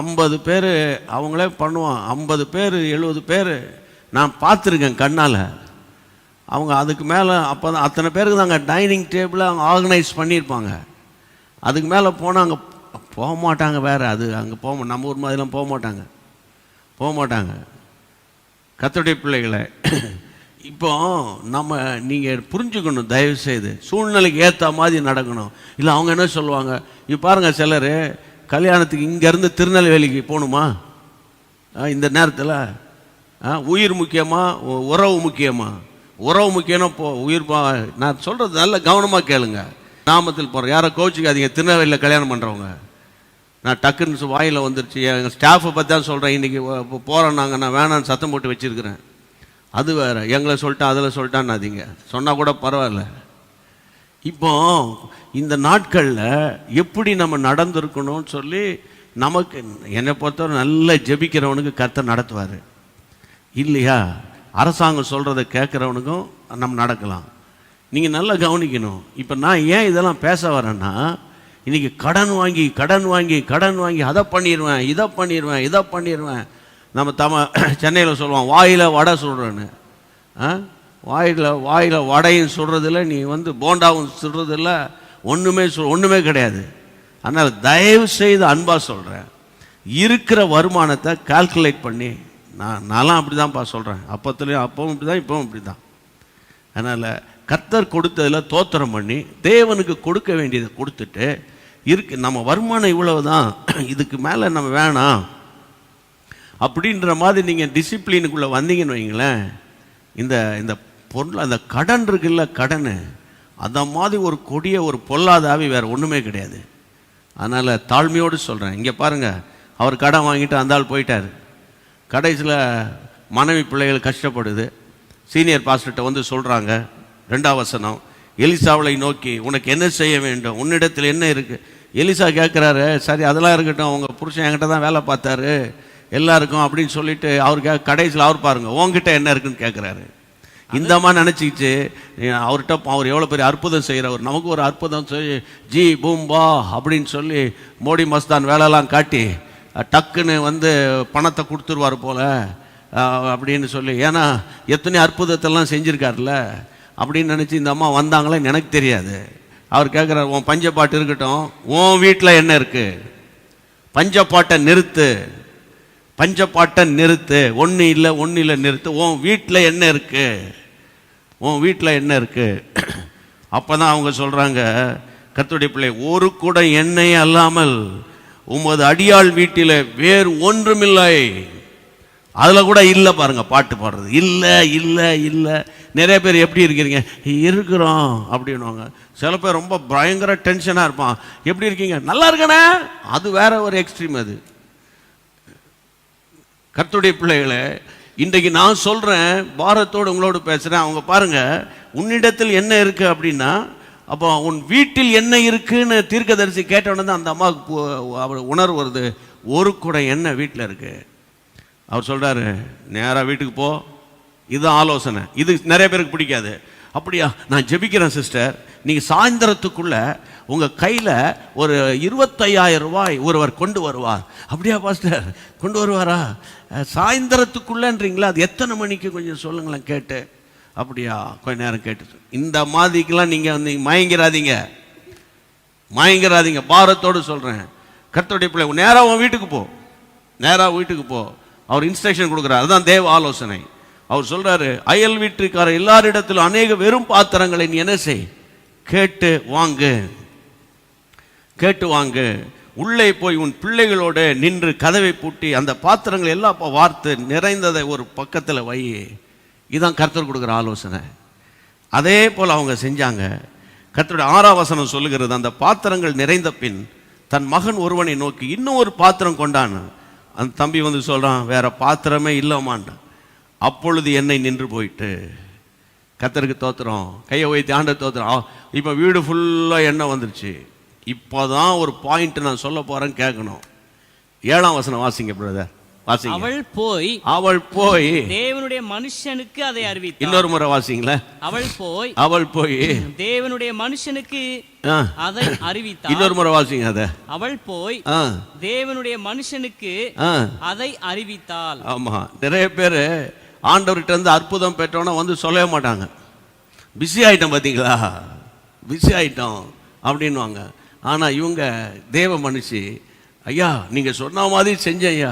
50 பேர் அவங்களே பண்ணுவான். 50 பேர் 70 பேர் நான் பார்த்துருக்கேன் கண்ணால். அவங்க அதுக்கு மேலே அப்போ தான் அத்தனை பேருக்கு தாங்க டைனிங் டேபிளை அவங்க ஆர்கனைஸ் பண்ணியிருப்பாங்க. அதுக்கு மேலே போனால் அங்கே போக மாட்டாங்க. வேறு அது அங்கே நம்ம ஊர் மாதிரிலாம் போக மாட்டாங்க. கர்த்தருடைய பிள்ளைகளை, இப்போ நீங்கள் புரிஞ்சுக்கணும், தயவுசெய்து சூழ்நிலைக்கு ஏற்ற மாதிரி நடக்கணும். இல்லை அவங்க என்ன சொல்லுவாங்க, இப்போ பாருங்கள், சிலர் கல்யாணத்துக்கு இங்கேருந்து திருநெல்வேலிக்கு போகணுமா இந்த நேரத்தில்? உயிர் முக்கியமா, உறவு முக்கியமா? உறவு முக்கியம், உயிர் நான் சொல்கிறது நல்ல கவனமாக கேளுங்க. நாமத்தில் போகிறேன், யாரை கோச்சிக்காதீங்க. திருநெல்வேலியில் கல்யாணம் பண்ணுறவங்க, நான் டக்குன்னு வாயில் வந்துருச்சு. எங்கள் ஸ்டாஃபை பற்றி தான் சொல்கிறேன். இன்றைக்கி போகிறோம் நாங்கள், நான் வேணான்னு சத்தம் போட்டு வச்சுருக்கிறேன். அது வேறு, எங்களை சொல்லிட்டேன் அதில் சொல்லிட்டான்னாதீங்க, சொன்னால் கூட பரவாயில்ல. இப்போ இந்த நாட்களில் எப்படி நம்ம நடந்திருக்கணும்னு சொல்லி நமக்கு, என்னை பொறுத்தவரை நல்ல ஜெபிக்கிறவனுக்கு கர்த்தர் நடத்துவார் இல்லையா? அரசாங்கம் சொல்கிறத கேட்குறவனுக்கும் நம்ம நடக்கலாம். நீங்கள் நல்லா கவனிக்கணும். இப்போ நான் ஏன் இதெல்லாம் பேச வரேன்னா, இன்றைக்கி கடன் வாங்கி கடன் வாங்கி கடன் வாங்கி அதை பண்ணிடுவேன் இதை பண்ணிடுவேன் இதை பண்ணிடுவேன். நம்ம சென்னையில் சொல்லுவான் வாயில் வடை சுடுறேன்னு. வாயில் வடையும் சுடுறதில்ல, நீ போண்டாவும் சுடுறதில்ல, ஒன்றுமே கிடையாது. அதனால் தயவு செய்து அன்பாக சொல்கிறேன், இருக்கிற வருமானத்தை கால்குலேட் பண்ணி, நான்லாம் அப்படி தான்ப்பா சொல்கிறேன், அப்பவும் இப்படி தான் இப்பவும் இப்படி தான். அதனால் கர்த்தர் கொடுத்ததில் தோத்திரம் பண்ணி தேவனுக்கு கொடுக்க வேண்டியதை கொடுத்துட்டு நம்ம வருமானம் இவ்வளவு தான், இதுக்கு மேலே நம்ம வேணாம் அப்படின்ற மாதிரி நீங்கள் டிசிப்ளினுக்குள்ளே வந்தீங்கன்னு வைங்களேன், இந்த பொருள் அந்த கடன் இருக்குல்ல, கடன் அந்த மாதிரி ஒரு கொடிய ஒரு பொல்லாதாவி வேறு ஒன்றுமே கிடையாது. அதனால் தாழ்மையோடு சொல்கிறேன். இங்கே பாருங்கள், அவர் கடன் வாங்கிட்டு அந்த ஆள் போயிட்டார். கடைசியில் மனைவி பிள்ளைகள் கஷ்டப்படுது. சீனியர் பாஸ்டர்கிட்ட சொல்கிறாங்க, 2ஆம் வசனம், எலிசாவை நோக்கி உனக்கு என்ன செய்ய வேண்டும், உன்னிடத்தில் என்ன இருக்குது? எலிசா கேட்குறாரு, சரி அதெல்லாம் இருக்கட்டும், உங்கள் புருஷன் என்கிட்ட தான் வேலை பார்த்தாரு எல்லாருக்கும் அப்படின்னு சொல்லிட்டு அவருக்கு கடைசியில் அவர் பாருங்கள் உங்ககிட்ட என்ன இருக்குன்னு கேட்குறாரு. இந்த மாதிரி நினச்சிக்கிச்சு அவர்கிட்ட, அவர் எவ்வளோ பெரிய அற்புதம் செய்கிறவர், நமக்கு ஒரு அற்புதம் செய்ய ஜி பூம்பா அப்படின்னு சொல்லி மோடி மஸ்தான் வேலைலாம் காட்டி டக்குன்னு பணத்தை கொடுத்துருவார் போல் அப்படின்னு சொல்லி, ஏன்னா எத்தனை அற்புதத்தெல்லாம் செஞ்சுருக்காருல்ல அப்படின்னு நினச்சி இந்த அம்மா வந்தாங்களேன்னு எனக்கு தெரியாது. அவர் கேட்குறாரு, உன் பஞ்சப்பாட்டு இருக்கட்டும், உன் வீட்டில் என்ன இருக்குது, பஞ்சப்பாட்டை நிறுத்து, பஞ்சப்பாட்டை நிறுத்து, ஒன்று இல்லை நிறுத்து, உன் வீட்டில் என்ன இருக்குது, உன் வீட்டில் என்ன இருக்குது? அப்போ தான் அவங்க சொல்கிறாங்க, கர்த்தருடைய பிள்ளை, ஒரு கூட எண்ணெய் அல்லாமல் உமது அடியாள் வீட்டில் வேறு ஒன்றுமில்லை. அதில் கூட இல்லை பாருங்க, பாட்டு பாடுறது இல்லை இல்லை இல்லை. நிறைய பேர் எப்படி இருக்கிறீங்க, இருக்கிறோம் அப்படின்வாங்க. சில பேர் ரொம்ப பயங்கர டென்ஷனாக இருப்பான், எப்படி இருக்கீங்க, நல்லா இருக்கணே, அது வேற ஒரு எக்ஸ்ட்ரீம். அது கர்த்தருடைய பிள்ளைகளை, இன்றைக்கு நான் சொல்கிறேன், பாரத்தோடு உங்களோடு பேசுகிறேன். அவங்க பாருங்கள், உன்னிடத்தில் என்ன இருக்குது அப்படின்னா, அப்போ உன் வீட்டில் என்ன இருக்குன்னு தீர்க்கதரிசி கேட்டவுடனே தான் அந்த அம்மாவுக்கு அவர் உணர்வு வருது, ஒரு கூட என்ன வீட்டில் இருக்குது. அவர் சொல்கிறாரு, நேராக வீட்டுக்கு போ, இதுதான் ஆலோசனை. இது நிறைய பேருக்கு பிடிக்காது. அப்படியா, நான் ஜெபிக்கிறேன் சிஸ்டர், நீங்கள் சாயந்தரத்துக்குள்ளே உங்கள் கையில் ஒரு 25,000 ரூபாய் ஒருவர் கொண்டு வருவார். அப்படியா பாஸ்டர், கொண்டு வருவாரா? சாயந்தரத்துக்குள்ளேன்றீங்களா, அது எத்தனை மணிக்கு கொஞ்சம் சொல்லுங்களேன் கேட்டு. அப்படியா, கொஞ்ச நேரம் கேட்டு. இந்த மாதிரிக்கெல்லாம் நீங்கள் மயங்கிறாதீங்க. பாரத்தோடு சொல்கிறேன், கர்த்தருடைய பிள்ளை, நேராக உன் வீட்டுக்கு போ, நேராக வீட்டுக்கு போ. அவர் இன்ஸ்ட்ரக்ஷன் கொடுக்குறாரு, அதுதான் தேவ ஆலோசனை. அவர் சொல்கிறாரு, அயல் வீட்டுக்கார எல்லாரிடத்திலும் அநேக வெறும் பாத்திரங்களை நீ என்ன செய், கேட்டு வாங்கு, உள்ளே போய் உன் பிள்ளைகளோடு நின்று கதவை பூட்டி அந்த பாத்திரங்கள் எல்லாம் வார்த்து நிறைந்ததை ஒரு பக்கத்தில் வை. இதுதான் கர்த்தர் கொடுக்குற ஆலோசனை. அதே போல் அவங்க செஞ்சாங்க. கர்த்தருடைய 6ஆம் வசனம் சொல்லுகிறது, அந்த பாத்திரங்கள் நிறைந்த பின் தன் மகன் ஒருவனை நோக்கி இன்னும் ஒரு பாத்திரம் கொண்டான். அந்த தம்பி சொல்கிறான், வேற பாத்திரமே இல்லமான்டான். அப்பொழுது எண்ணெய் நின்று போயிட்டு. கர்த்தருக்கு தோத்திரம், கையை வைத்து ஆண்ட தோத்திரம். இப்போ வீடு ஃபுல்லாக எண்ணெய் வந்துருச்சு. இப்போ தான் ஒரு பாயிண்ட் நான் சொல்ல போகிறேன், கேட்கணும். 7ஆம் வசனம் வாசிங்க பிரதர், வாசிங்க. அவள் போய் தேவனுடைய மனுஷனுக்கு அதை அறிவித்தாள். இன்னொரு முறை வாசிங்களே. அவள் போய் தேவனுடைய மனுஷனுக்கு அதை அறிவித்தாள். இன்னொரு முறை வாசிங்க. அதை அவள் போய் தேவனுடைய மனுஷனுக்கு அதை அறிவித்தாள். ஆமா, நிறைய பேர் ஆண்டவர்கிட்ட இருந்து அற்புதம் பெற்றோன்னா சொல்லவே மாட்டாங்க. பிஸி ஆயிட்டோம், பார்த்தீங்களா, பிஸி ஆயிட்டோம் அப்படின்வாங்க. ஆனால் இவங்க தேவ மனுஷி, ஐயா நீங்கள் சொன்ன மாதிரி செஞ்சேன் ஐயா,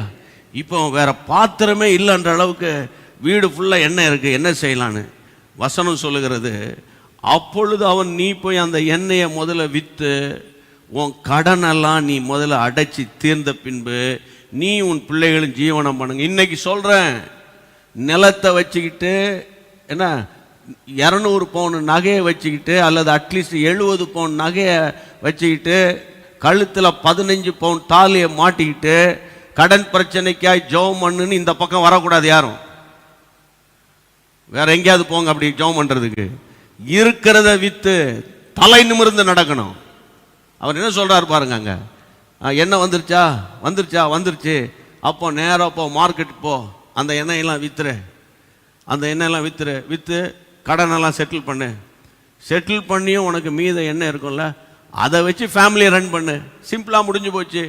இப்போ வேற பாத்திரமே இல்லைன்ற அளவுக்கு வீடு ஃபுல்லாக எண்ணெய் இருக்குது, என்ன செய்யலான்னு வசனம் சொல்லுகிறது. அப்பொழுது அவன், நீ போய் அந்த எண்ணெயை முதல்ல விற்று உன் கடனெல்லாம் நீ முதல்ல அடைச்சி தீர்ந்த பின்பு நீ உன் பிள்ளைகளும் ஜீவனம் பண்ணுங்க. இன்னைக்கு சொல்கிறேன், நிலத்தை வச்சுக்கிட்டு என்ன 200 பவுன் நகையை வச்சுக்கிட்டு அல்லது அட்லீஸ்ட் 70 பவுன் நகையை வச்சுக்கிட்டு கழுத்தில் 15 பவுன் தாலியை மாட்டிக்கிட்டு கடன் பிரச்சனைக்காய் ஜெபம் பண்ணுன்னு இந்த பக்கம் வரக்கூடாது யாரும். வேற எங்கேயாவது போங்க அப்படி ஜெபம் பண்றதுக்கு. இருக்கிறத வித்து தலை நிமிர்ந்து நடக்கணும். அவர் என்ன சொல்றாரு பாருங்க, அங்க என்ன வந்துருச்சா வந்துருச்சா வந்துருச்சு, அப்போ நேராக போ, மார்க்கெட் போ, அந்த எண்ணெயெல்லாம் வித்துரு, அந்த எண்ணெயெல்லாம் விற்று கடனெல்லாம் செட்டில் பண்ணு. செட்டில் பண்ணியும் உனக்கு மீத எண்ணெய் இருக்கும்ல, அதை வச்சு ஃபேமிலியை ரன் பண்ணு. சிம்பிளாக முடிஞ்சு போச்சு.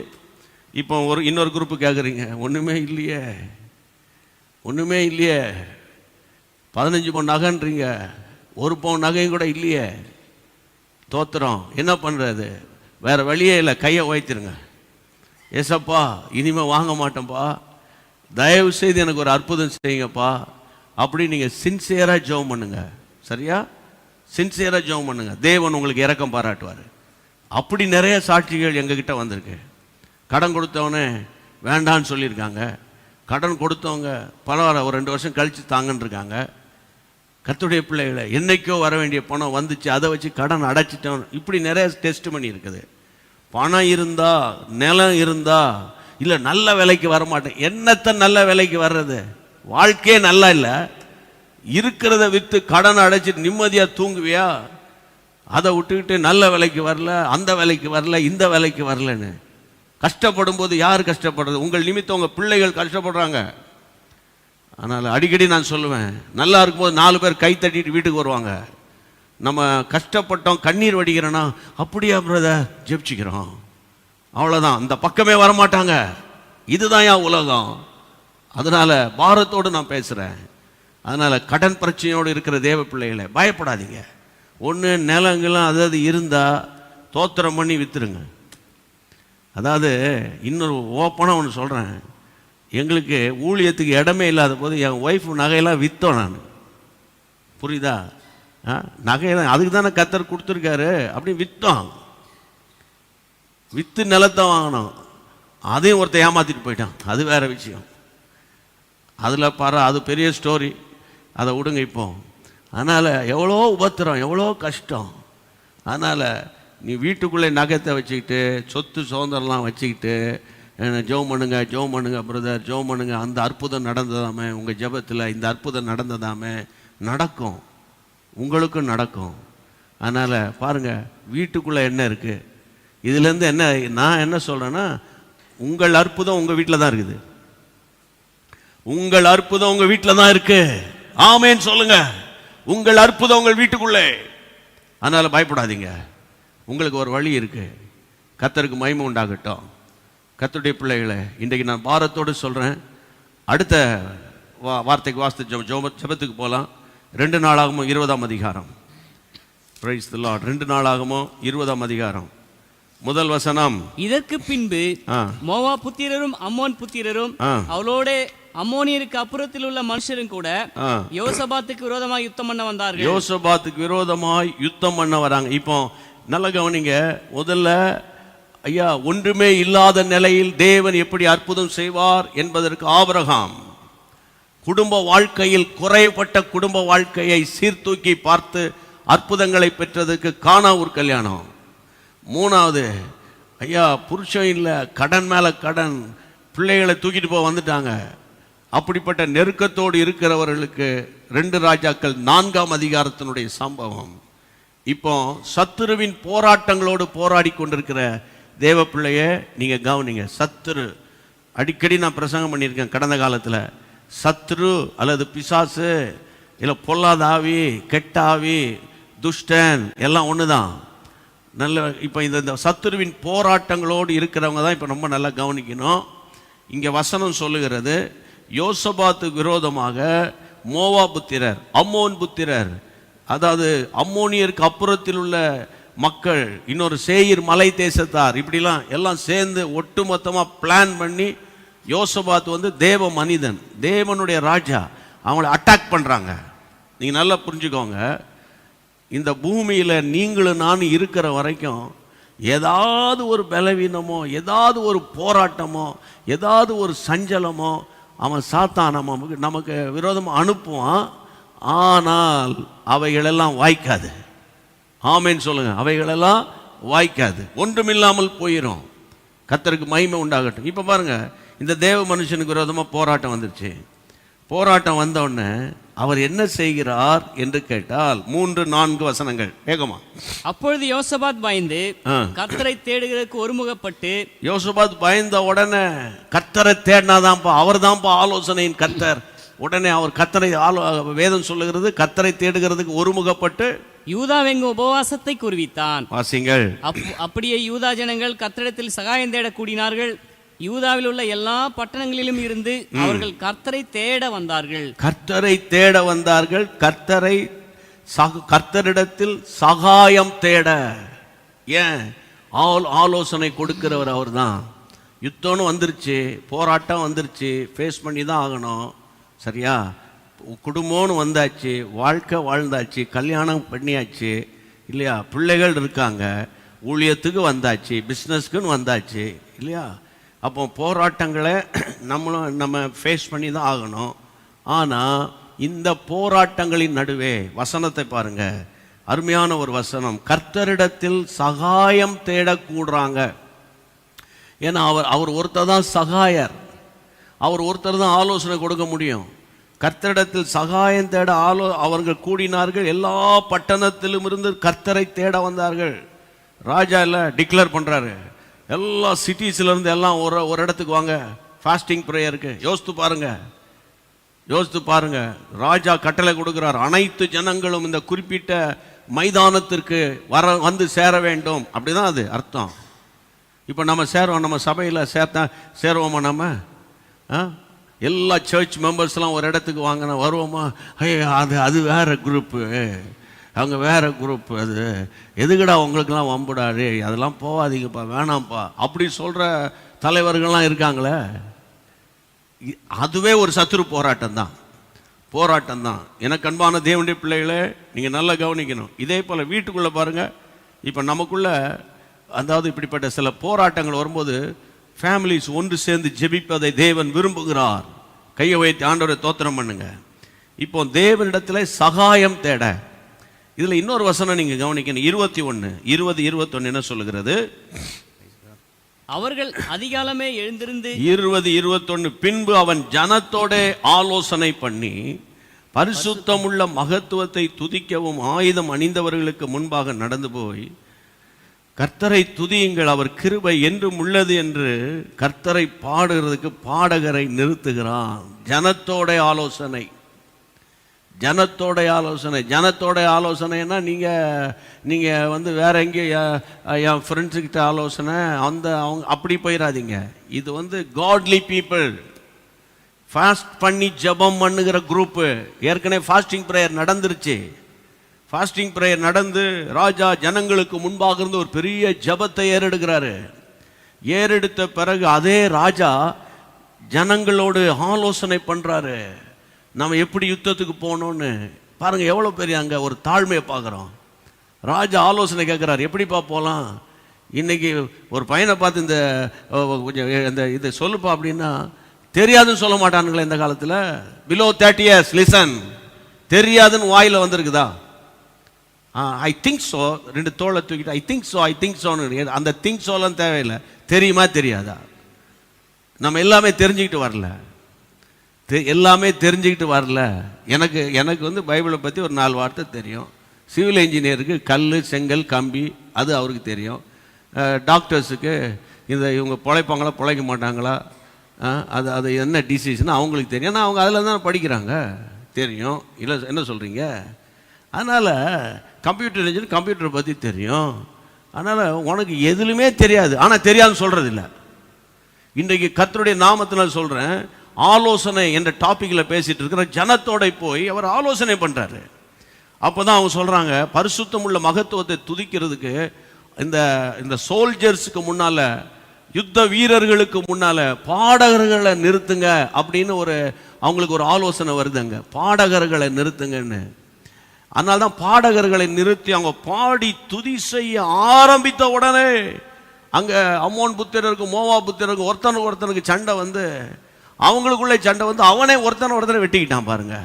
இப்போ இன்னொரு குரூப்பு கேட்குறீங்க, ஒன்றுமே இல்லையே 15 பவுன் நகைன்றீங்க, 1 பவுன் நகையும் கூட இல்லையே. தோத்துறோம், என்ன பண்ணுறது, வேறு வழியே இல்லை, கையை உயர்த்திருங்க. ஏசப்பா இனிமேல் வாங்க மாட்டேன்ப்பா, தயவு செய்து எனக்கு ஒரு அற்புதம் செய்யுங்கப்பா அப்படி நீங்கள் சின்சியராக ஜெபம் பண்ணுங்க. சரியா? சின்சியராக ஜெபம் பண்ணுங்க, தேவன் உங்களுக்கு இரக்கம் பாராட்டுவார். அப்படி நிறைய சாட்சிகள் எங்ககிட்ட வந்திருக்கு. கடன் கொடுத்தவனே வேண்டான்னு சொல்லியிருக்காங்க, கடன் கொடுத்தவங்க பரவாயில்ல ஒரு 2 வருஷம் கழித்து தாங்கன்னு இருக்காங்க. கர்த்தருடைய பிள்ளைகளை என்னைக்கோ வர வேண்டிய பணம் வந்துச்சு, அதை வச்சு கடன் அடைச்சிட்டோம். இப்படி நிறைய டெஸ்ட் பண்ணி இருக்குது. பணம் இருந்தா, நிலம் இருந்தா, இல்லை நல்ல விலைக்கு வரமாட்டேன். என்னத்தை நல்ல விலைக்கு வர்றது? வாழ்க்கையே நல்லா இல்லை. இருக்கிறத விற்று கடன் அடைச்சிட்டு நிம்மதியாக தூங்குவியா? அதை விட்டுக்கிட்டு நல்ல விலைக்கு வரல, அந்த விலைக்கு வரல, இந்த விலைக்கு வரலன்னு கஷ்டப்படும் போது யார் கஷ்டப்படுறது? உங்கள் நிமித்தம் உங்கள் பிள்ளைகள் கஷ்டப்படுறாங்க. அதனால் அடிக்கடி நான் சொல்லுவேன், நல்லா இருக்கும்போது 4 பேர் கை தட்டிட்டு வீட்டுக்கு வருவாங்க. நம்ம கஷ்டப்பட்டோம், கண்ணீர் வடிக்கிறோன்னா அப்படியா பிரதர் ஜெபிச்சுக்கிறோம், அவ்வளோதான், அந்த பக்கமே வரமாட்டாங்க. இதுதான் என் உலகம். அதனால் பாரத்தோடு நான் பேசுகிறேன். அதனால் கடன் பிரச்சனையோடு இருக்கிற தேவ பிள்ளைகளை பயப்படாதீங்க. ஒன்று நிலங்கள்லாம் அதாவது இருந்தால் தோத்திரம் பண்ணி விற்றுருங்க. அதாவது இன்னொரு ஓப்பனாக ஒன்று சொல்கிறேன், எங்களுக்கு ஊழியத்துக்கு இடமே இல்லாத போது என் ஒய்ஃப் நகையெல்லாம் விற்றோம் நான். புரியுதா? நகையெல்லாம் அதுக்கு தானே கர்த்தர் கொடுத்துருக்காரு. அப்படி விற்றோம், விற்று நிலத்தை வாங்கினோம். அதையும் ஒருத்தர் ஏமாற்றிட்டு போயிட்டான், அது வேற விஷயம். அதில் பாரு, அது பெரிய ஸ்டோரி, அதை விடுங்க இப்போ. அதனால் எவ்வளோ உபத்திரம், எவ்வளோ கஷ்டம். அதனால் நீ வீட்டுக்குள்ளே நகைத்தை வச்சுக்கிட்டு சொத்து சுதந்திரம்லாம் வச்சுக்கிட்டு ஜெபம் பண்ணுங்க பிரதர், ஜெபம் பண்ணுங்க, அந்த அற்புதம் நடந்ததாமே உங்கள் ஜெபத்தில், இந்த அற்புதம் நடந்ததாமே, நடக்கும், உங்களுக்கும் நடக்கும். அதனால் பாருங்கள், வீட்டுக்குள்ளே என்ன இருக்குது, இதுலேருந்து என்ன நான் என்ன சொல்கிறேன்னா, உங்கள் அற்புதம் உங்கள் வீட்டில் தான் இருக்குது. உங்கள் அற்புதம் உங்கள் வீட்டில் தான் இருக்கு. ஆமேன்னு சொல்லுங்க. உங்கள் அற்புதம் உங்கள் வீட்டுக்குள்ளே. அதனால் பயப்படாதீங்க, உங்களுக்கு ஒரு வழி இருக்கு. கர்த்தருக்கு மகிமை உண்டாகட்டும். கர்த்தருடைய பிள்ளைகளை இன்றைக்கு நான் பாரத்தோடு சொல்கிறேன். அடுத்த வார்த்தைக்கு வாசித்து ஜெபத்துக்கு போகலாம். 2 நாளாகமோ 20ஆம் அதிகாரம். Praise the Lord. 2 நாளாகமோ 20ஆம் அதிகாரம் முதல் வசனம். இதற்கு பின்பு மோவா புத்திரரும் அம்மோன் புத்திரரும் அவளோட அம்மோனியருக்கு அப்புறத்தில் உள்ள மனுஷரும் கூட யோசபாத்துக்கு விரோதமாய் யுத்தம் பண்ண வந்தார்கள். யோசபாத்துக்கு விரோதமாய் யுத்தம் பண்ண வராங்க. இப்போ நல்ல கவனிங்க. முதல்ல ஐயா, ஒன்றுமே இல்லாத நிலையில் தேவன் எப்படி அற்புதம் செய்வார் என்பதற்கு ஆபிரகாம் குடும்ப வாழ்க்கையில் குறைபட்ட குடும்ப வாழ்க்கையை சீர்தூக்கி பார்த்து அற்புதங்களை பெற்றதுக்கு கானா ஒரு கல்யாணம். 3வது, ஐயா புருஷன் இல்லை, கடன் மேலே கடன், பிள்ளைகளை தூக்கிட்டு போக வந்துட்டாங்க. அப்படிப்பட்ட நெருக்கத்தோடு இருக்கிறவர்களுக்கு 2 ராஜாக்கள் 4ஆம் அதிகாரத்தினுடைய சம்பவம். இப்போ சத்துருவின் போராட்டங்களோடு போராடி கொண்டிருக்கிற தேவ பிள்ளைய நீங்கள் கவனிங்க. சத்துரு, அடிக்கடி நான் பிரசங்கம் பண்ணியிருக்கேன் கடந்த காலத்தில். சத்துரு அல்லது பிசாசு இல்லை பொல்லாத ஆவி, கெட்டாவி, துஷ்டன் எல்லாம் ஒன்று தான். நல்ல இப்போ இந்த சத்துருவின் போராட்டங்களோடு இருக்கிறவங்க தான் இப்போ ரொம்ப நல்லா கவனிக்கணும். இங்கே வசனம் சொல்லுகிறது, யோசபாத்துக்கு விரோதமாக மோவா புத்திரர், அம்மோன் புத்திரர், அதாவது அம்மோனியருக்கு அப்புறத்தில் உள்ள மக்கள், இன்னொரு சேயீர் மலை தேசத்தார், இப்படிலாம் எல்லாம் சேர்ந்து ஒட்டுமொத்தமாக பிளான் பண்ணி யோசபாத் வந்து தேவ மனிதன், தேவனுடைய ராஜா, அவங்கள அட்டாக் பண்ணுறாங்க. நீங்கள் நல்லா புரிஞ்சுக்கோங்க. இந்த பூமியில் நீங்களும் நானும் இருக்கிற வரைக்கும் ஏதாவது ஒரு பலவீனமோ, ஏதாவது ஒரு போராட்டமோ, ஏதாவது ஒரு சஞ்சலமோ அவன் சாத்தான் நமக்கு விரோதமாக அனுப்புவான். ஆனால் அவைகளெல்லாம் வாய்க்காது. ஆமென் சொல்லுங்க. அவைகளெல்லாம் வாய்க்காது, ஒன்றுமில்லாமல் போயிடும். கர்த்தருக்கு மகிமை உண்டாகட்டும். இப்போ பாருங்க, இந்த தேவ மனுஷனுக்கு விரோதமாக போராட்டம் வந்துருச்சு. போராட்டம் வந்த உடனே அவர் என்ன செய்கிறார் என்று கேட்டால் 3-4 வசனங்கள் வேகமா. அப்பொழுது யோசபாத் பயந்து கர்த்தரை தேடுகிறதுக்கு ஒருமுகப்பட்டு. யோசபாத் பயந்த உடனே கர்த்தரை தேடினாதான்ப்பா, அவர் தான்ப்பா ஆலோசனையின் கர்த்தர். உடனே அவர் கர்த்தரை வேதம் சொல்லுகிறது, கர்த்தரை தேடுகிறதுக்கு ஒருமுகப்பட்டு யூதாவெங்கும் உபவாசத்தை குறுவித்தான். வாசிங்கள். அப்படியே யூதா ஜனங்கள் கர்த்தரிடத்தில் சகாயம் தேட கூடினார்கள். யூதாவில் உள்ள எல்லா பட்டணங்களிலும் இருந்து அவர்கள் கர்த்தரை தேட வந்தார்கள். கர்த்தரை தேட வந்தார்கள். கர்த்தரிடத்தில் சகாயம் தேட. ஏன்? ஆலோசனை கொடுக்கிறவர் அவர் தான். யுத்தம்னு வந்துருச்சு, போராட்டம் வந்துருச்சு, ஃபேஸ் பண்ணி தான் ஆகணும். சரியா? குடும்பம்னு வந்தாச்சு, வாழ்க்கை வாழ்ந்தாச்சு, கல்யாணம் பண்ணியாச்சு இல்லையா, பிள்ளைகள் இருக்காங்க, ஊழியத்துக்கு வந்தாச்சு, பிஸ்னஸ்க்குன்னு வந்தாச்சு இல்லையா. அப்போ போராட்டங்களை நம்ம ஃபேஸ் பண்ணி தான் ஆகணும். ஆனால் இந்த போராட்டங்களின் நடுவே வசனத்தை பாருங்க, அருமையான ஒரு வசனம். கர்த்தரிடத்தில் சகாயம் தேடக்கூடுறாங்க. ஏன்னா அவர் ஒருத்தர் தான் சகாயர், அவர் ஒருத்தர் தான் ஆலோசனை கொடுக்க முடியும். கர்த்தரிடத்தில் சகாயம் தேட அவர்கள் கூடினார்கள். எல்லா பட்டணத்திலும் இருந்து கர்த்தரை தேட வந்தார்கள். ராஜா இல்லை டிக்ளேர் பண்ணுறாரு, எல்லா சிட்டிஸ்லேருந்து எல்லாம் ஒரு இடத்துக்கு வாங்க ஃபாஸ்டிங் ப்ரேயருக்கு. யோசித்து பாருங்க. ராஜா கட்டளை கொடுக்கிறார், அனைத்து ஜனங்களும் இந்த குறிப்பிட்ட மைதானத்திற்கு வந்து சேர வேண்டும். அப்படிதான் அது அர்த்தம். இப்போ நம்ம சேருவோம், நம்ம சபையில் சேருவோமா? நம்ம எல்லா சர்ச் மெம்பர்ஸ்லாம் ஒரு இடத்துக்கு வாங்கினா வருவோமா? அது வேற குரூப்பு, அவங்க வேற குரூப், அது எதுக்குடா உங்களுக்கெல்லாம் வம்புடாரு, அதெல்லாம் போகாதீங்கப்பா, வேணாம்ப்பா அப்படி சொல்கிற தலைவர்கள்லாம் இருக்காங்களே. அதுவே ஒரு சத்துரு போராட்டம் தான். எனக்கு அன்பான தேவனுடைய பிள்ளைகளே, நீங்கள் நல்லா கவனிக்கணும். இதே போல் வீட்டுக்குள்ளே பாருங்கள். இப்போ நமக்குள்ள அதாவது இப்படிப்பட்ட சில போராட்டங்கள் வரும்போது ஃபேமிலிஸ் ஒன்று சேர்ந்து ஜெபிப்பதை தேவன் விரும்புகிறார். கையை வைத்து ஆண்டவரை தோத்திரம் பண்ணுங்க. இப்போ தேவனிடத்தில் சகாயம் தேட. இதில் இன்னொரு வசனம் நீங்கள் கவனிக்கணும். 21 என்ன சொல்லுகிறது? அவர்கள் அதிகாலமே எழுந்திருந்து 20-21 பின்பு அவன் ஜனத்தோட ஆலோசனை பண்ணி பரிசுத்தமுள்ள மகத்துவத்தை துதிக்கவும் ஆயுதம் அணிந்தவர்களுக்கு முன்பாக நடந்து போய், கர்த்தரை துதியுங்கள், அவர் கிருபை என்றும் உள்ளது என்று கர்த்தரை பாடுகிறதுக்கு பாடகரை நிறுத்துகிறான். ஜனத்தோட ஆலோசனைன்னா நீங்கள் வந்து வேற எங்கேயும் என் ஃப்ரெண்ட்ஸுக்கிட்ட ஆலோசனை அவங்க அப்படி போயிடாதீங்க. இது வந்து காட்லி பீப்புள், ஃபாஸ்ட் பண்ணி ஜெபம் பண்ணுகிற குரூப்பு. ஏற்கனவே ஃபாஸ்டிங் ப்ரேயர் நடந்துருச்சு. ஃபாஸ்டிங் ப்ரேயர் நடந்து ராஜா ஜனங்களுக்கு முன்பாக இருந்து ஒரு பெரிய ஜெபத்தை ஏறெடுக்கிறாரு. ஏறெடுத்த பிறகு அதே ராஜா ஜனங்களோடு ஆலோசனை பண்ணுறாரு, நம்ம எப்படி யுத்தத்துக்கு போகணும்னு. பாருங்க எவ்வளோ பெரிய அங்கே ஒரு தாழ்மையை பார்க்குறோம். ராஜா ஆலோசனை கேட்குறாரு, எப்படிப்பா போகலாம். இன்னைக்கு ஒரு பையனை பார்த்து இந்த இதை சொல்லுப்பா அப்படின்னா தெரியாதுன்னு சொல்ல மாட்டானுங்களே இந்த காலத்தில். பிலோ 30 years லிசன், தெரியாதுன்னு வாயில் வந்திருக்குதா? ஐ திங்க் ஸோ, 2 தோளை தூக்கிட்டு ஐ திங்க் ஸோன்னு. அந்த திங்க் ஸோலாம் தேவையில்லை, தெரியுமா தெரியாதா? நம்ம எல்லாமே தெரிஞ்சுக்கிட்டு வரல. எனக்கு வந்து பைபிளை பற்றி ஒரு 4 வார்த்தை தெரியும். சிவில் இன்ஜினியருக்கு கல், செங்கல், கம்பி அது அவருக்கு தெரியும். டாக்டர்ஸுக்கு இவங்க பிழைப்பாங்களா பிழைக்க மாட்டாங்களா, அது என்ன டிசீஸ்னு அவங்களுக்கு தெரியும். ஆனால் அவங்க அதில் தான் படிக்கிறாங்க, தெரியும். இல்லை என்ன சொல்கிறீங்க? அதனால் கம்ப்யூட்டர் இன்ஜினியர் கம்ப்யூட்டரை பற்றி தெரியும். அதனால் உனக்கு எதுலுமே தெரியாது, ஆனால் தெரியாதுன்னு சொல்கிறது இல்லை. இன்றைக்கு கர்த்தருடைய நாமத்தில் சொல்கிறேன், ஆலோசனை என்ற டாப்பிக்கில் பேசிகிட்டு இருக்கிற ஜனத்தோட போய் அவர் ஆலோசனை பண்ணுறாரு. அப்போ தான் அவங்க சொல்கிறாங்க, பரிசுத்தம் உள்ள மகத்துவத்தை துதிக்கிறதுக்கு இந்த சோல்ஜர்ஸுக்கு முன்னால், யுத்த வீரர்களுக்கு முன்னால் பாடகர்களை நிறுத்துங்க அப்படின்னு அவங்களுக்கு ஒரு ஆலோசனை வருதுங்க. பாடகர்களை நிறுத்துங்கன்னு. அதனால தான் பாடகர்களை நிறுத்தி அவங்க பாடி துதி செய்ய ஆரம்பித்த உடனே அங்கே அம்மோன் புத்திரருக்கு மோவா புத்திரருக்கு ஒருத்தனுக்கு சண்டை வந்து, அவங்களுக்குள்ளே சண்டை வந்து அவனே ஒருத்தனை வெட்டிக்கிட்டான் பாருங்க.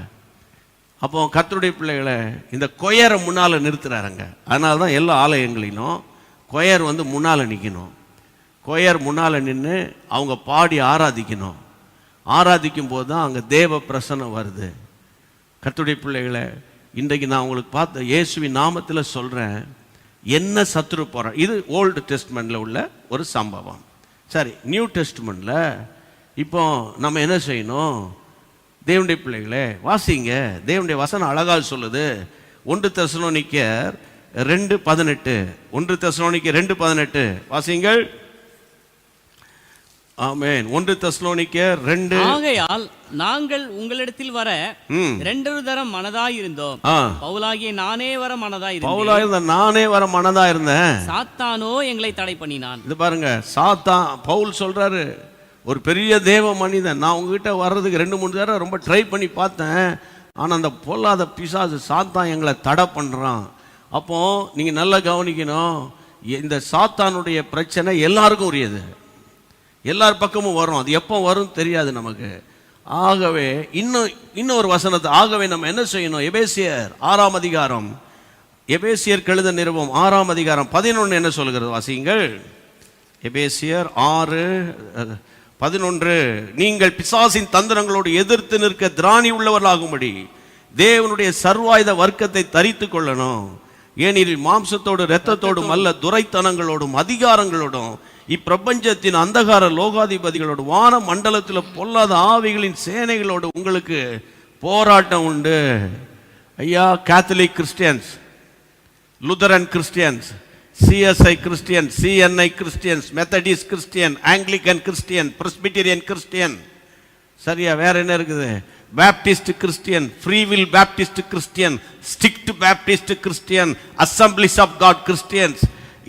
அப்போ கர்த்தருடைய பிள்ளைகளை இந்த கொயரை முன்னால் நிறுத்துறாருங்க. அதனால தான் எல்லா ஆலயங்களிலும் கொயர் வந்து முன்னால் நிற்கணும். கொயர் முன்னால் நின்று அவங்க பாடி ஆராதிக்கணும். ஆராதிக்கும் போது தான் அங்கே தேவ பிரசன்னம் வருது. கர்த்தருடைய பிள்ளைகளை, இன்றைக்கு நான் உங்களுக்கு பார்த்த இயேசுவின் நாமத்தில் சொல்கிறேன், என்ன சத்துரு போகிறான். இது ஓல்டு டெஸ்ட்மெண்ட்டில் உள்ள ஒரு சம்பவம். சரி, நியூ டெஸ்ட்மெண்ட்டில் இப்போ நம்ம என்ன செய்யணும்? தேவனுடைய பிள்ளைகளே வாசிங்க, தேவனுடைய வசனம் அழகாக சொல்லுது. 1 தெசலோனிக்கர் 2:18. 1 தெசலோனிக்கர் 2:18 வாசிங்கள். ஆமென். 1 தெசலோனிக்கர் 2. ஆகையால் நாங்கள் உங்களிடத்தில் வர 2 தரம் மனதாயிருந்தோம். பவுலாகிய நானே வர மனதாயிருந்தேன். நானே வர மனதா இருந்தேன். சாத்தானோ எங்களை தடை பண்ணினான். இது பாருங்க, சாத்தான் பவுல் சொல்றாரு, ஒரு பெரிய தேவ மனிதன், நான் உங்ககிட்ட வர்றதுக்கு 2-3 தடவை ரொம்ப ட்ரை பண்ணி பார்த்தேன், ஆனால் அந்த பொல்லாத பிசாசு சாத்தான் எங்களை தடை பண்ணுறான். அப்போ நீங்கள் நல்லா கவனிக்கணும், இந்த சாத்தானுடைய பிரச்சனை எல்லாருக்கும் உரியது, எல்லார் பக்கமும் வரும். அது எப்போ வரும் தெரியாது நமக்கு. ஆகவே இன்னும் ஒரு வசனத்தை, ஆகவே நம்ம என்ன செய்யணும்? எபேசியர் 6ஆம் அதிகாரம், எபேசியர் கெழுத நிருபம் 6ஆம் அதிகாரம் 11 என்ன சொல்கிறது வாசியுங்கள். எபேசியர் 6:11. நீங்கள் பிசாசின் தந்திரங்களோடு எதிர்த்து நிற்க திராணி உள்ளவர்களாகும்படி தேவனுடைய சர்வாயுத வர்க்கத்தை தரித்து கொள்ளணும். ஏனெனில் மாம்சத்தோடு இரத்தத்தோடும் அல்ல, துரைத்தனங்களோடும் அதிகாரங்களோடும் இப்பிரபஞ்சத்தின் அந்தகார லோகாதிபதிகளோடு வான மண்டலத்தில் பொல்லாத ஆவிகளின் சேனைகளோடு உங்களுக்கு போராட்டம் உண்டு. ஐயா, Catholic Christians, Lutheran Christians, CSI Christian, CNI Christians, Methodist Christian, Anglican Christian, Presbyterian Christian, சரியா? வேற என்ன இருக்குது? Baptist Christian, freewill Baptist Christian, strict Baptist Christian, assemblies of God Christians,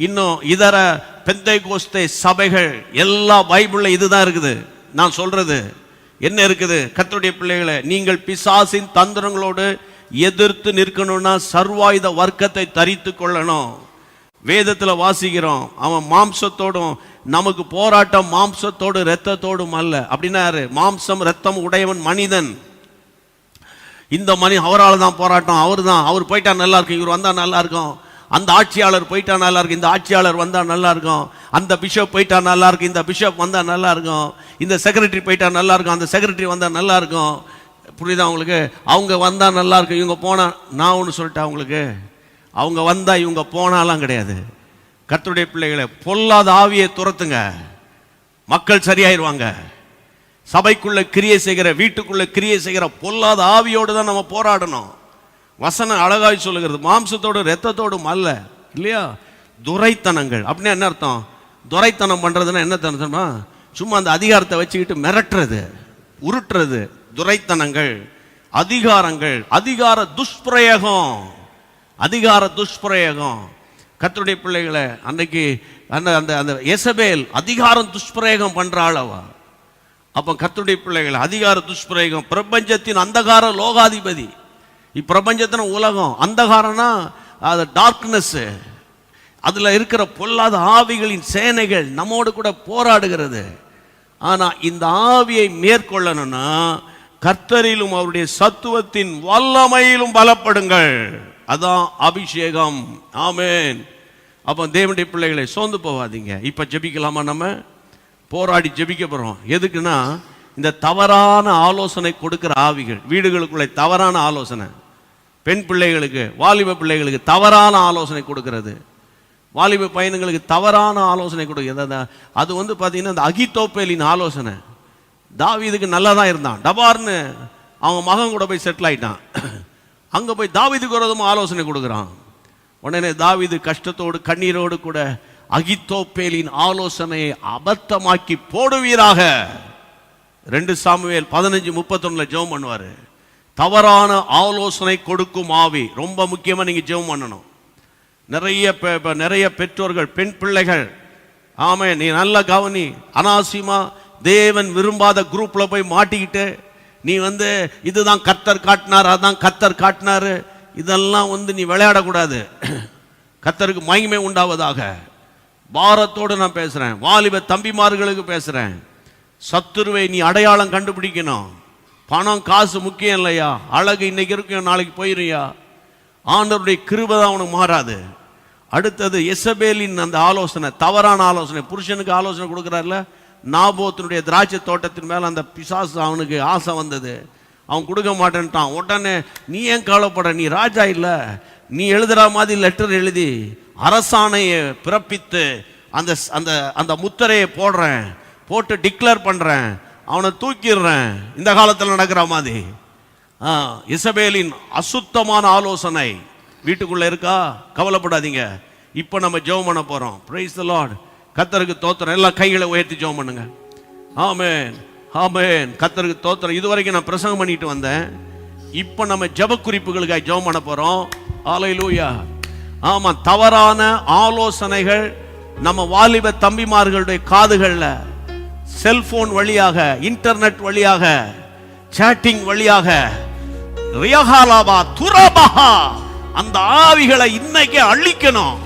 இன்னும் இதர பெந்தைகோஸ்தே சபைகள், எல்லா பைபிள்ல இதுதான் இருக்குது. நான் சொல்றது என்ன இருக்குது? கர்த்தருடைய பிள்ளைகளை, நீங்கள் பிசாசின் தந்திரங்களோடு எதிர்த்து நிற்கணும்னா சர்வாயுத வர்க்கத்தை தரித்து கொள்ளணும். வேதத்தில் வாசிக்கிறோம், அவன் மாம்சத்தோடும், நமக்கு போராட்டம் மாம்சத்தோடு இரத்தத்தோடும் அல்ல. அப்படின்னா மாம்சம் இரத்தம் உடையவன் மனிதன். இந்த அவரால் தான் போராட்டம். அவர் போயிட்டா நல்லா இருக்கும், இவர் வந்தா நல்லா இருக்கும், அந்த ஆட்சியாளர் போயிட்டா நல்லா இருக்கும், இந்த ஆட்சியாளர் வந்தா நல்லா இருக்கும், அந்த பிஷப் போயிட்டா நல்லா இருக்கும், இந்த பிஷப் வந்தா நல்லா இருக்கும், இந்த செக்ரட்டரி போயிட்டா நல்லா இருக்கும், அந்த செக்ரட்டரி வந்தா நல்லா இருக்கும். புரியுதா உங்களுக்கு? அவங்க வந்தா நல்லா இருக்கும், இவங்க போனா. நான் ஒன்று சொல்லிட்டேன் உங்களுக்கு, அவங்க வந்தா இவங்க போனாலாம் கிடையாது. கர்த்தருடைய பிள்ளைகளை, பொல்லாத ஆவியை துரத்துங்க, மக்கள் சரியாயிருவாங்க. சபைக்குள்ள கிரியை செய்கிற, வீட்டுக்குள்ள கிரியை செய்கிற பொல்லாத ஆவியோடு தான் நம்ம போராடணும். வசனம் அழகாய் சொல்லுகிறது, மாம்சத்தோடு இரத்தத்தோடும் அல்ல, இல்லையா? துரைத்தனங்கள் அப்படின்னா என்ன அர்த்தம்? துரைத்தனம் பண்றதுன்னா என்ன தெரியுமா? சும்மா அந்த அதிகாரத்தை வச்சுக்கிட்டு மிரட்டுறது, உருட்டுறது, துரைத்தனங்கள், அதிகாரங்கள், அதிகார துஷ்பிரயோகம், அதிகார துஷ்பிரயோகம். கர்த்தருடைய பிள்ளைகளை, அன்னைக்கு அந்த அந்த அந்த எசபேல் அதிகாரம் துஷ்பிரயோகம் பண்றாள் அவ. அப்போ கர்த்தருடைய பிள்ளைகளை, அதிகார துஷ்பிரயோகம், பிரபஞ்சத்தின் அந்தகார லோகாதிபதி. இப்பிரபஞ்சத்தின் உலகம் அந்தகாரம்னா அது டார்க்னஸ், அதுல இருக்கிற பொல்லாத ஆவிகளின் சேனைகள் நம்மோடு கூட போராடுகிறது. ஆனா இந்த ஆவியை மேற்கொள்ளணும்னா கர்த்தரிலும் அவருடைய சத்துவத்தின் வல்லமையிலும் பலப்படுங்கள். அதான் அபிஷேகம். ஆமென். அப்போ தேவனுடைய பிள்ளைகளை, சோர்ந்து போகாதீங்க. இப்ப ஜெபிக்கலாமா? நம்ம போராடி ஜெபிக்க போறோம். எதுக்குன்னா, இந்த தவறான ஆலோசனை கொடுக்கிற ஆவிகள் வீடுகளுக்குள்ள, தவறான ஆலோசனை, பெண் பிள்ளைகளுக்கு, வாலிப பிள்ளைகளுக்கு தவறான ஆலோசனை கொடுக்கிறது, வாலிப பையன்களுக்கு தவறான ஆலோசனை கொடுக்கிறது. அது பார்த்தீங்கன்னா இந்த அகித்தோப்பேலின் ஆலோசனை. தாவீதுக்கு நல்லா தான் இருந்தான், டபார்னு அவங்க மகன் கூட போய் செட்டில் ஆயிட்டான். அங்க போய் தாவீதுக்கு விரோதமா ஆலோசனை கொடுக்குறான். உடனே தாவீது கஷ்டத்தோடு கண்ணீரோடு கூட அகித்தோப்பேலின் ஆலோசனையை அபத்தமாக்கி போடுவீராக 2 சாமுவேல் 15:31 ஜெபம் பண்ணுவாரு. தவறான ஆலோசனை கொடுக்கும் ஆவி ரொம்ப முக்கியமா நீங்க ஜெபம் பண்ணணும். நிறைய பெற்றோர்கள், பெண் பிள்ளைகள், ஆமே, நீ நல்ல கவனி, அனாவசியமா தேவன் விரும்பாத குரூப்ல போய் மாட்டிக்கிட்டு நீ இதுதான் கர்த்தர் காட்டினார், அதான் கர்த்தர் காட்டினாரு, இதெல்லாம் நீ விளையாடக்கூடாது. கர்த்தருக்கு மகிமை உண்டாவதாக. பாரத்தோடு நான் பேசுறேன், வாலிப தம்பிமார்களுக்கு பேசுறேன். சத்துருவை நீ அடையாளம் கண்டுபிடிக்கணும். பணம் காசு முக்கியம் இல்லையா, அழகு இன்னைக்கு இருக்கும் நாளைக்கு போயிருயா. ஆண்டவருடைய கிருபை தான் அவனுக்கு மாறாது. அடுத்தது எசபேலின் அந்த ஆலோசனை, தவறான ஆலோசனை. புருஷனுக்கு ஆலோசனை கொடுக்குறாருல, நாபோத்தினுடைய திராட்சை தோட்டத்தின் மேலே அந்த பிசாசு அவனுக்கு ஆசை வந்தது, அவன் கொடுக்க மாட்டேன்ட்டான். உடனே நீ ஏன் கவலைப்பட, நீ ராஜா இல்லை, நீ எழுதுற மாதிரி லெட்டர் எழுதி அரசாணையை பிறப்பித்து அந்த அந்த அந்த முத்திரையை போடுறேன், போட்டு டிக்ளேர் பண்ணுறேன், அவனை தூக்கிடுறேன். இந்த காலத்தில் நடக்கிற மாதிரி இசபேலின் அசுத்தமான ஆலோசனை வீட்டுக்குள்ள இருக்கா? கவலைப்படாதீங்க. இப்போ நம்ம ஜெபம் பண்ண போறோம். Praise the Lord. கர்த்தருக்கு தோத்திரம். எல்லாம் கைகளை உயர்த்தி ஜெபம் பண்ணுங்க. ஆமென், ஆமென். கர்த்தருக்கு தோத்திரம். இதுவரைக்கும் நான் பிரசங்கம் பண்ணிட்டு வந்தேன். இப்போ நம்ம ஜெப குறிப்புகளுக்காக ஜெபம் பண்ண போறோம். ஹல்லேலூயா. ஆமா, தவறான ஆலோசனைகள் நம்ம வாலிப தம்பிமார்களுடைய காதுகள்ல செல்போன் வழியாக, இன்டர்நெட் வழியாக, சாட்டிங் வழியாக ரியஹாலாபா துரபஹா அந்த ஆவிகளை இன்னைக்கு அழிக்கணும்.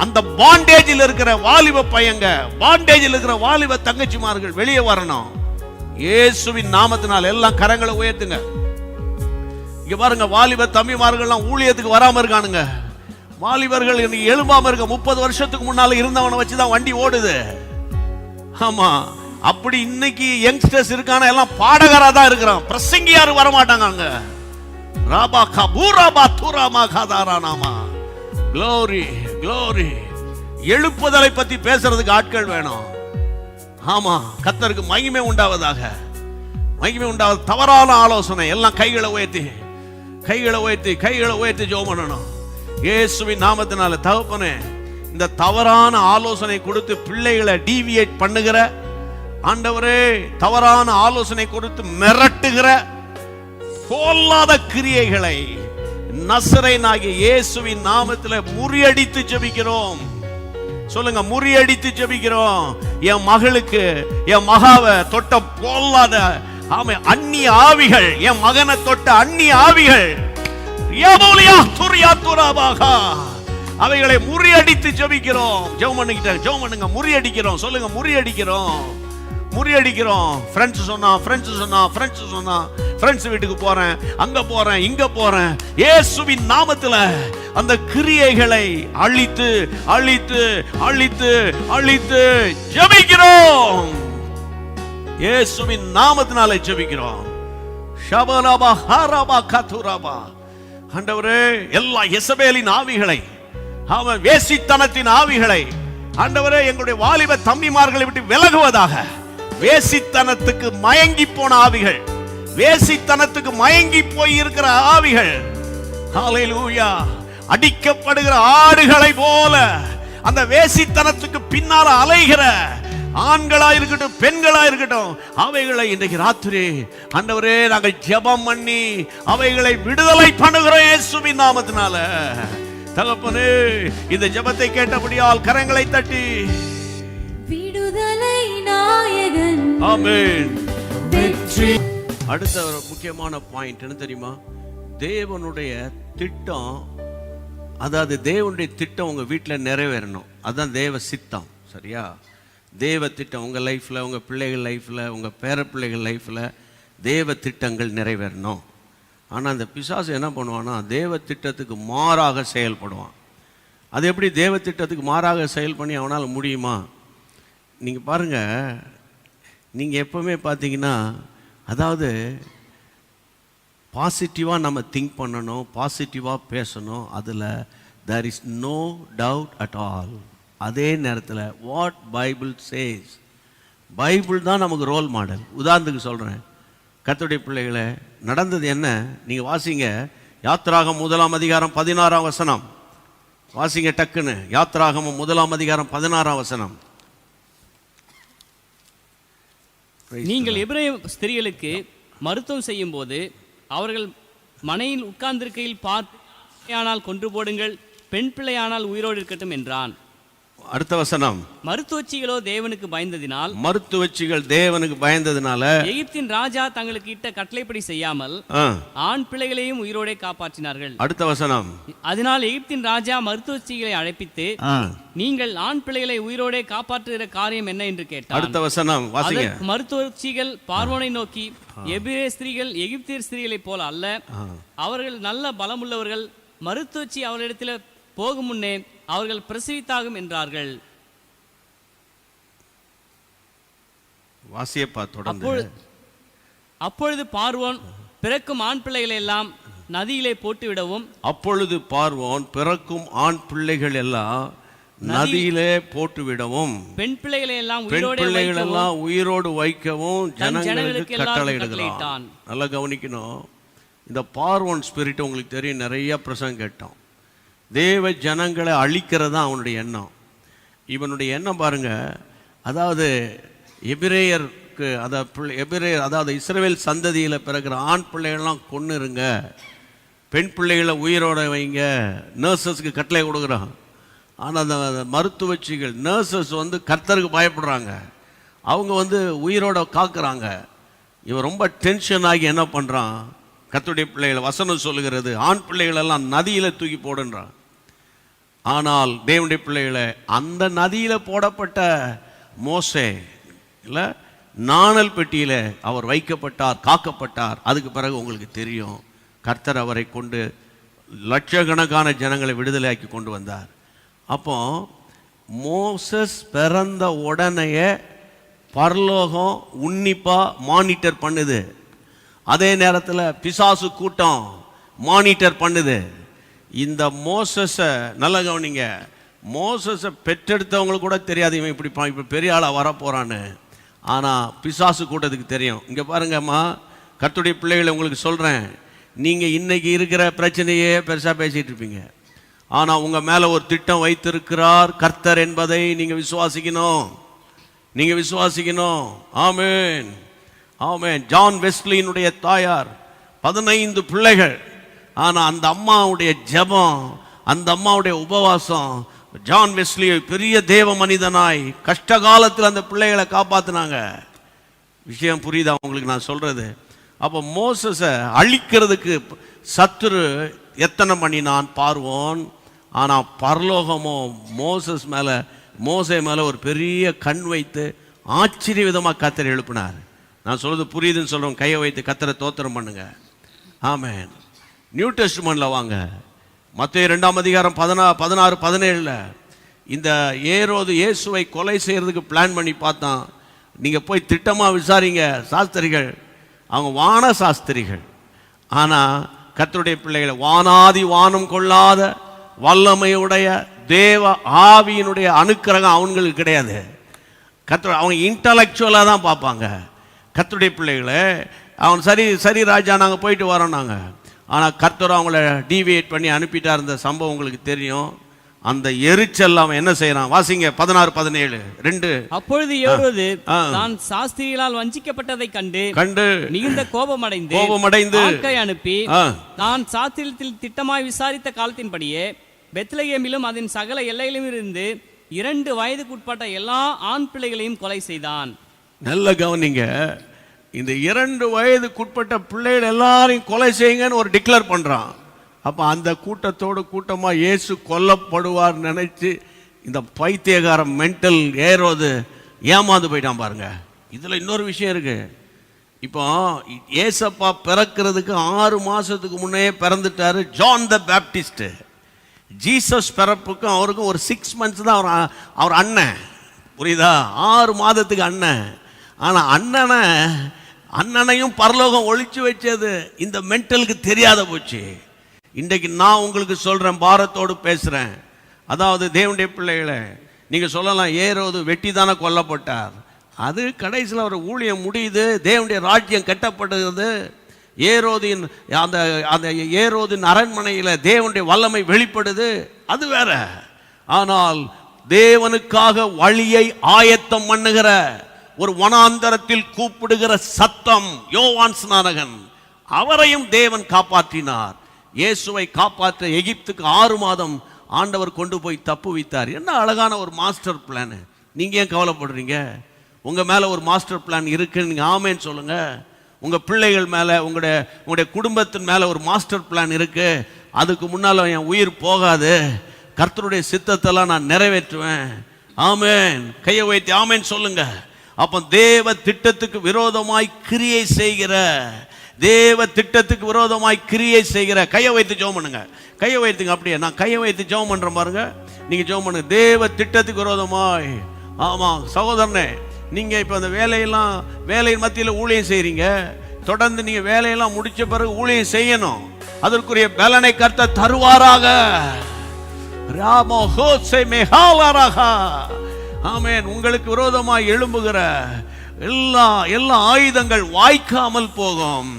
அந்த பாண்டேஜில் இருக்கிற வாலிப பையங்க, பாண்டேஜில் இருக்கிற வாலிப தங்கச்சிமார்கள் வெளியே வரணும். இயேசுவின் நாமத்தினால் எல்லாம் கரங்களை உயர்த்துங்க. இங்க பாருங்க, வாலிப தம்பிமார்கள்லாம் ஊழியத்துக்கு வராம இருக்கானுங்க. வாலிபர்கள் இன்னைக்கு எழும்பாம இருக்க. 30 வருஷத்துக்கு முன்னால இருந்தவனை வச்சுதான் வண்டி ஓடுது. ஆமா, அப்படி இன்னைக்கு யங்ஸ்டர்ஸ் இருக்கான எல்லாம் பாடகரா தான் இருக்கிறான். பிரசங்கியாரு வர மாட்டாங்க அங்க. ராபா கபூராபா துராமா காதாரானாமா. Glory glory. எழுப்புதலை பத்தி பேசுறதுக்கு ஆட்கள் வேணும். ஆமா, கர்த்தருக்கு மகிமை உண்டாவதாக, மகிமை உண்டாவது. தவறான ஆலோசனை எல்லாம் கைகளை உயர்த்தி, கைகளை உயர்த்தி, கைகளை உயர்த்தி ஜெபம் பண்ணணும். இயேசுவின் நாமத்தினால தகப்பனே, இந்த தவறான ஆலோசனை கொடுத்து பிள்ளைகளை டீவியேட் பண்ணுகிற ஆண்டவரே, தவறான ஆலோசனை கொடுத்து மிரட்டுகிற பொல்லாத கிரியைகளை நசரேயனாகிய இயேசுவின் நாமத்தில் முறியடித்து ஜெபிக்கிறோம். சொல்லுங்க, முறியடித்து ஜெபிக்கிறோம். என் மகளுக்கு, என் மகாவை தொட்ட பொல்லாத ஆமை அந்நிய ஆவிகள், என் மகனை தொட்ட அந்நிய ஆவிகள் அவைகளை முறியடித்து ஜெபிக்கிறோம். ஜெபம் பண்ணிக்கிட்டேன், ஜெபம் பண்ணுங்க. முறியடிக்கிறோம். சொல்லுங்க, முறியடிக்கிறோம், முறியடிக்கிறோம். ஃப்ரெண்ட்ஸ் சொன்னா, ஃப்ரெண்ட்ஸ் சொன்னா, ஃப்ரெண்ட்ஸ் சொன்னா, ஃப்ரெண்ட்ஸ் வீட்டுக்கு போறேன், அங்க போறேன், இங்க போறேன். இயேசுவின் நாமத்துல அந்த கிரியைகளை அழித்து அழித்து அழித்து அழித்து ஜெபிக்கிறோம். இயேசுவின் நாமத்தினாலே ஜெபிக்கிறோம். ஷபலபா ஹரபா கதுரபா. ஆண்டவரே, எல்லா எசபேலின் ஆவிகளை, அவன் வேசித்தனத்தின் ஆவிகளை ஆண்டவரே எங்களுடைய வாலிப தம்பிமார்களை விட்டு விலகுவதாக. வேசித்தனத்துக்கு மயங்கி போன ஆவிகள், வேசித்தனத்துக்கு மயங்கி போய் இருக்கிற ஆவிகள், ஹல்லேலூயா, அடிக்கப்படுகிற ஆடுகளை போல அந்த வேசித்தனத்துக்கு பின்னால அலைகிற ஆண்களா இருக்கட்டும், பெண்களா இருக்கட்டும், அவைகளை இன்றைக்கு ராத்திரி ஆண்டவரே நாங்கள் ஜெபம் பண்ணி அவைகளை விடுதலை பண்ணுகிறோம் இயேசுவின் நாமத்தினால. தகப்பனே, இந்த ஜெபத்தை கேட்டபடியால் கரங்களை தட்டி விடுதலை நாயகன். ஆமென். வெற்றி. அடுத்த ஒரு முக்கியமான பாயிண்ட் என்ன தெரியுமா? தேவனுடைய திட்டம், அதாவது தேவனுடைய திட்டம் உங்க வீட்டில் நிறைவேறணும். அதுதான் தேவ சித்தம். சரியா? தேவ திட்டம் உங்கள் லைஃப்பில், உங்கள் பிள்ளைகள் லைஃப்பில், உங்கள் பேர பிள்ளைகள் லைஃப்பில் தேவ திட்டங்கள் நிறைவேறணும். ஆனால் அந்த பிசாசு என்ன பண்ணுவான்னா, தேவ திட்டத்துக்கு மாறாக செயல்படுவான். அது எப்படி தேவ திட்டத்துக்கு மாறாக செயல் பண்ணி அவனால் முடியுமா? நீங்கள் பாருங்கள், நீங்கள் எப்போவுமே பார்த்தீங்கன்னா, அதாவது பாசிட்டிவாக நம்ம திங்க் பண்ணணும், பாசிட்டிவாக பேசணும். அதில் there is no doubt at all. அதே நேரத்தில் வாட் பைபிள் சேஸ், பைபிள் தான் நமக்கு ரோல் மாடல். உதாரணத்துக்கு சொல்கிறேன், கர்த்தருடைய பிள்ளைகளை நடந்தது என்ன? நீங்கள் வாசிங்க, யாத்திராகமம் 1:16 வாசிங்க டக்குன்னு. யாத்திராகமம் 1:16. நீங்கள் எபிரேய ஸ்திரீகளுக்கு மருத்துவம் செய்யும் போது அவர்கள் மனையில் உட்கார்ந்திருக்கையில் பார்த்து, கொன்று போடுங்கள், பெண் பிள்ளையானால் உயிரோடு இருக்கட்டும் என்றான். அடுத்த வசனம். மருத்துவச்சிகளோ தேவனுக்கு பயந்ததினால், மருத்துவச்சிகள் தேவனுக்கு பயந்ததினால எகிப்தின் ராஜா தங்களுக்கு இட்ட கட்டளைப்படி செய்யாமல் ஆண் பிள்ளைகளையும் உயிரோடே காப்பாற்றினார்கள். அடுத்த வசனம். அதனால் எகிப்தின் ராஜா மருத்துவச்சிகளை அழைப்பித்து, நீங்கள் ஆண் பிள்ளைகளை உயிரோடே காப்பாற்றுகிற காரியம் என்ன என்று கேட்டார். அடுத்த வசனம் வாசிங்க. அதற்கு மருத்துவச்சிகள் பார்வோனை நோக்கி, எபிரேய ஸ்திரீகள் எகிப்தியர் ஸ்திரீகளைப் போல அல்ல, அவர்கள் நல்ல பலமுள்ளவர்கள், மருத்துவச்சி அவர்களிடத்தில் போகும் முன்னே அவர்கள் பிரசவித்தாகும் என்றார்கள். வாசியப்பா தொடர்ந்து. அப்பொழுது பார்வோன் பிறக்கும் ஆண் பிள்ளைகளை எல்லாம் நதியிலே போட்டு விடவும், அப்பொழுது பார்வோன் பிறக்கும் ஆண் பிள்ளைகள் எல்லாம் நதியிலே போட்டு விடவும், பெண் பிள்ளைகளை எல்லாம் உயிரோடு வைக்கவும் ஜனங்களுக்கு கட்டளையிடுகிறான். நல்லா கவனிக்கணும். இந்த பார்வோன் ஸ்பிரிட் உங்களுக்கு தெரியும், நிறைய பிரசங்கம் கேட்டோம். தேவ ஜனங்களை அழிக்கிறது தான் அவனுடைய எண்ணம். இவனுடைய எண்ணம் பாருங்க, அதாவது எபிரேயருக்கு அதாவது இஸ்ரவேல் சந்ததியில் பிறகுற ஆண் பிள்ளைகள்லாம் கொன்னுருங்க, பெண் பிள்ளைகளை உயிரோட வைங்க, நர்சஸ்க்கு கட்டளை கொடுக்குறான். ஆனால் அந்த மருத்துவச்சிகள் நர்சஸ் கர்த்தருக்கு பயப்படுறாங்க, அவங்க உயிரோட காக்குறாங்க. இவன் ரொம்ப டென்ஷன் ஆகி என்ன பண்ணுறான், கர்த்தருடைய பிள்ளைகளை வசனம் சொல்லுகிறது ஆண் பிள்ளைகளெல்லாம் நதியில் தூக்கி போடுன்றான். ஆனால் தேவனுடைய பிள்ளைகளை அந்த நதியில் போடப்பட்ட மோசே இல்லை நாணல் பெட்டியில் அவர் வைக்கப்பட்டார், காக்கப்பட்டார். அதுக்கு பிறகு உங்களுக்கு தெரியும், கர்த்தர் அவரை கொண்டு லட்சக்கணக்கான ஜனங்களை விடுதலையாக்கி கொண்டு வந்தார். அப்போ மோசஸ் பிறந்த உடனேயே பரலோகம் உன்னிப்பாக மானிட்டர் பண்ணுது. அதே நேரத்தில் பிசாசு கூட்டம் மானிட்டர் பண்ணுது. இந்த மோசஸை நல்லா கவனிங்க, மோசஸை பெற்றெடுத்தவங்களுக்கு கூட தெரியாது இவன் இப்படி பெரிய ஆளாக வரப்போகிறான்னு. ஆனால் பிசாசு கூட்டத்துக்கு தெரியும். இங்கே பாருங்கம்மா, கர்த்தருடைய பிள்ளைகளை உங்களுக்கு சொல்கிறேன், நீங்கள் இன்னைக்கு இருக்கிற பிரச்சனையே பெருசாக பேசிகிட்டு இருப்பீங்க. ஆனால் உங்கள் மேலே ஒரு திட்டம் வைத்திருக்கிறார் கர்த்தர் என்பதை நீங்கள் விசுவாசிக்கணும். ஆமென், ஆமென். ஜான் வெஸ்லியினுடைய தாயார் 15 பிள்ளைகள். ஆனால் அந்த அம்மாவுடைய ஜெபம், அந்த அம்மாவுடைய உபவாசம் ஜான் வெஸ்லியை பெரிய தேவ மனிதனாய் கஷ்ட காலத்தில் அந்த பிள்ளைகளை காப்பாற்றினாங்க. விஷயம் புரியுதா உங்களுக்கு நான் சொல்றது? அப்போ மோசஸை அழிக்கிறதுக்கு சத்துரு எத்தனை பண்ணினான் பார்வோன். ஆனால் பரலோகமோ மோசே மேலே ஒரு பெரிய கண் வைத்து ஆச்சரிய விதமாக கர்த்தரை எழுப்பினார். நான் சொல்றது புரியுதுன்னு சொல்கிறோம், கையை வைத்து கர்த்தரை தோத்திரம் பண்ணுங்க. ஆமென். நியூ டெஸ்ட்மென்ட்ல வாங்க, மத்தேயு 2ஆம் அதிகாரம் 16, 17 இந்த ஏரோது இயேசுவை கொலை செய்யறதுக்கு பிளான் பண்ணி பார்த்தான். நீங்கள் போய் திட்டமாக விசாரிங்க, சாஸ்திரிகள் அவங்க வான சாஸ்திரிகள். ஆனால் கர்த்தருடைய பிள்ளைகளை வானாதி வானம் கொள்ளாத வல்லமையுடைய தேவ ஆவியினுடைய அனுக்கிரகம் அவங்களுக்கு கிடையாது. அவங்க இன்டலெக்சுவலாக தான் பார்ப்பாங்க. கர்த்தருடைய பிள்ளைகளை அவன் சரி ராஜா நாங்கள் போயிட்டு வரோம் நாங்கள். ஆனால் கர்த்தர் அவங்கள டீவியேட் பண்ணி அனுப்பிட்டார். இந்த சம்பவம் உங்களுக்கு தெரியும். அந்த எரிச்சல் அவன் என்ன செய்யறான் வாசிங்க 16, 17, 2. அப்பொழுது ஏரோது தான் சாஸ்திரிகளால் வஞ்சிக்கப்பட்டதை கண்டு மிகுந்த கோபமடைந்து ஆட்களை அனுப்பி தான் சாஸ்திரத்தில் திட்டமாய் விசாரித்த காலத்தின்படியே பெத்லகேமிலும் அதன் சகல எல்லைகளிலும் இருந்து 2 வயதுக்குட்பட்ட எல்லா ஆண் பிள்ளைகளையும் கொலை செய்தான். நல்ல கவனிங்க, இந்த 2 வயதுக்குட்பட்ட பிள்ளைகள் எல்லாரையும் கொலை செய்யுங்கன்னு ஒரு டிக்ளேர் பண்றான். அப்போ அந்த கூட்டமாக இயேசு கொல்லப்படுவார் நினைச்சு இந்த பைத்தியகாரம் மென்டல் ஏரோது ஏமாந்து போயிட்டான் பாருங்க. இதில் இன்னொரு விஷயம் இருக்கு. இப்போ ஏசப்பா பிறக்கிறதுக்கு 6 மாசத்துக்கு முன்னே பிறந்துட்டாரு ஜான் த பேப்டிஸ்ட். ஜீசஸ் பிறப்புக்கும் அவருக்கும் ஒரு 6 months தான் அவர் அண்ணன், புரியுதா? 6 மாதத்துக்கு அண்ணன். ஆனால் அண்ணனையும் பரலோகம் ஒழிச்சு வச்சது இந்த மென்டலுக்கு தெரியாத போச்சு. இன்றைக்கு நான் உங்களுக்கு சொல்றேன், பாரத்தோடு பேசுறேன். அதாவது தேவனுடைய பிள்ளைகளை நீங்க சொல்லலாம், ஏரோது வெட்டி தானே கொல்லப்பட்டார். அது கடைசியில் ஒரு ஊழியம் முடியுது, தேவனுடைய ராஜ்யம் கட்டப்படுகிறது. ஏரோதின் அந்த ஏரோதின் அரண்மனையில் தேவனுடைய வல்லமை வெளிப்படுது, அது வேற. ஆனால் தேவனுக்காக வழியை ஆயத்தம் பண்ணுகிற ஒரு வனாந்தரத்தில் கூப்பிடுகிற சத்தம் யோவான் ஸ்நானகன், அவரையும் தேவன் காப்பாற்றினார். இயேசுவை காப்பாற்ற எகிப்துக்கு 6 மாதம் ஆண்டவர் கொண்டு போய் தப்பு வைத்தார். என்ன அழகான ஒரு மாஸ்டர் பிளான். நீங்கள் ஏன் கவலைப்படுறீங்க? உங்கள் மேலே ஒரு மாஸ்டர் பிளான் இருக்குன்னு நீங்கள் ஆமேன்னு சொல்லுங்கள். உங்கள் பிள்ளைகள் மேலே, உங்களுடைய குடும்பத்தின் மேலே ஒரு மாஸ்டர் பிளான் இருக்குது. அதுக்கு முன்னால் என் உயிர் போகாது, கர்த்தருடைய சித்தத்தெல்லாம் நான் நிறைவேற்றுவேன். ஆமேன். கையை வைத்து ஆமேன் சொல்லுங்க. அப்போ தேவ திட்டத்துக்கு விரோதமாய் கிரியை செய்கிற, தேவ திட்டத்துக்கு விரோதமாய் கிரியை செய்கிற, கையை வைத்து ஜெபம் பண்ணுங்க. கையை வைத்துங்க. அப்படியே நான் கையை வைத்து ஜெபம் பண்ணுறேன் பாருங்க. நீங்கள் ஜெபம் பண்ணுங்க. தேவ திட்டத்துக்கு விரோதமாய். ஆமாம் சகோதரனே, நீங்கள் இப்போ அந்த வேலையின் மத்தியில் ஊழியம் செய்கிறீங்க. தொடர்ந்து நீங்கள் வேலையெல்லாம் முடிச்ச பிறகு ஊழியம் செய்யணும். அதற்குரிய பலனை கர்த்தர் தருவாராக. ஆமென். உங்களுக்கு விரோதமாய் எழும்புகிற எல்லா ஆயுதங்கள் வாய்க்காமல் போகும்,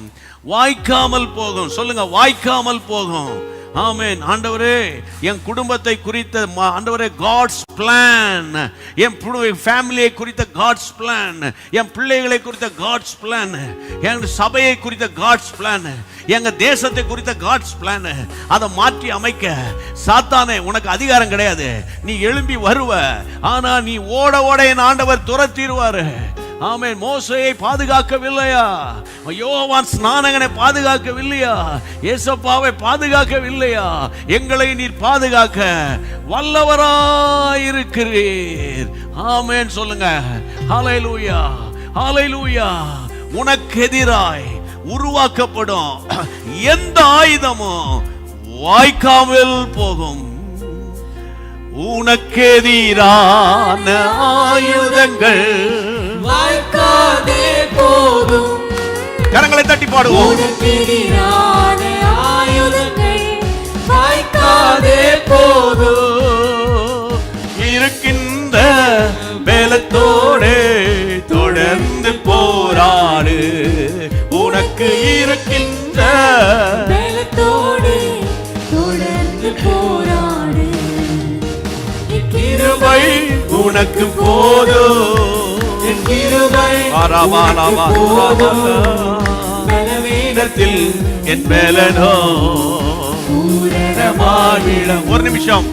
வாய்க்காமல் போகும். சொல்லுங்க, வாய்க்காமல் போகும். ஆமென். ஆண்டவரே, என் குடும்பத்தை குறித்த ஆண்டவரே காட்ஸ் பிளான், என் ஃபேமிலியை குறித்த காட்ஸ் பிளான், என் பிள்ளைகளை குறித்த காட்ஸ் பிளான், என் சபையை குறித்த காட்ஸ் பிளான், எங்க தேசத்தை குறித்த காட்ஸ் பிளான், அதை மாற்றி அமைக்க சாத்தானே உனக்கு அதிகாரம் கிடையாது. நீ எழும்பி வருவ, ஆனா நீ ஓட ஓட என் ஆண்டவர் துரத்திடுவாரு. ஆமென். மோசேயை பாதுகாக்கவில்லையா? யோவான் ஸ்நானகனை பாதுகாக்கவில்லையா? ஏசப்பாவை பாதுகாக்கவில்லையா? எங்களை நீர் பாதுகாக்க வல்லவராயிருக்கிறீர். ஆமென் சொல்லுங்க. ஹல்லேலூயா, ஹல்லேலூயா. உனக்கு எதிராய் உருவாக்கப்படும் எந்த ஆயுதமும் வாய்க்காமல் போகும். உனக்கு எதிரான ஆயுதங்கள் வாய்க்காதே போகும். கரங்களை தட்டி பாடுவோம். உனக்கு எதிரான ஆயுதங்கள் வாய்க்காதே போகும். இருக்கின்ற பலத்தோடு தொடர்ந்து போராடு. உனக்கு இருக்கின்ற பலத்தோடு தொடர்ந்து போராடு. கிருபை உனக்கு போதும். பலவீனத்தில் என் பலனோ பூரணமாகிடும். ஒரு நிமிஷம்.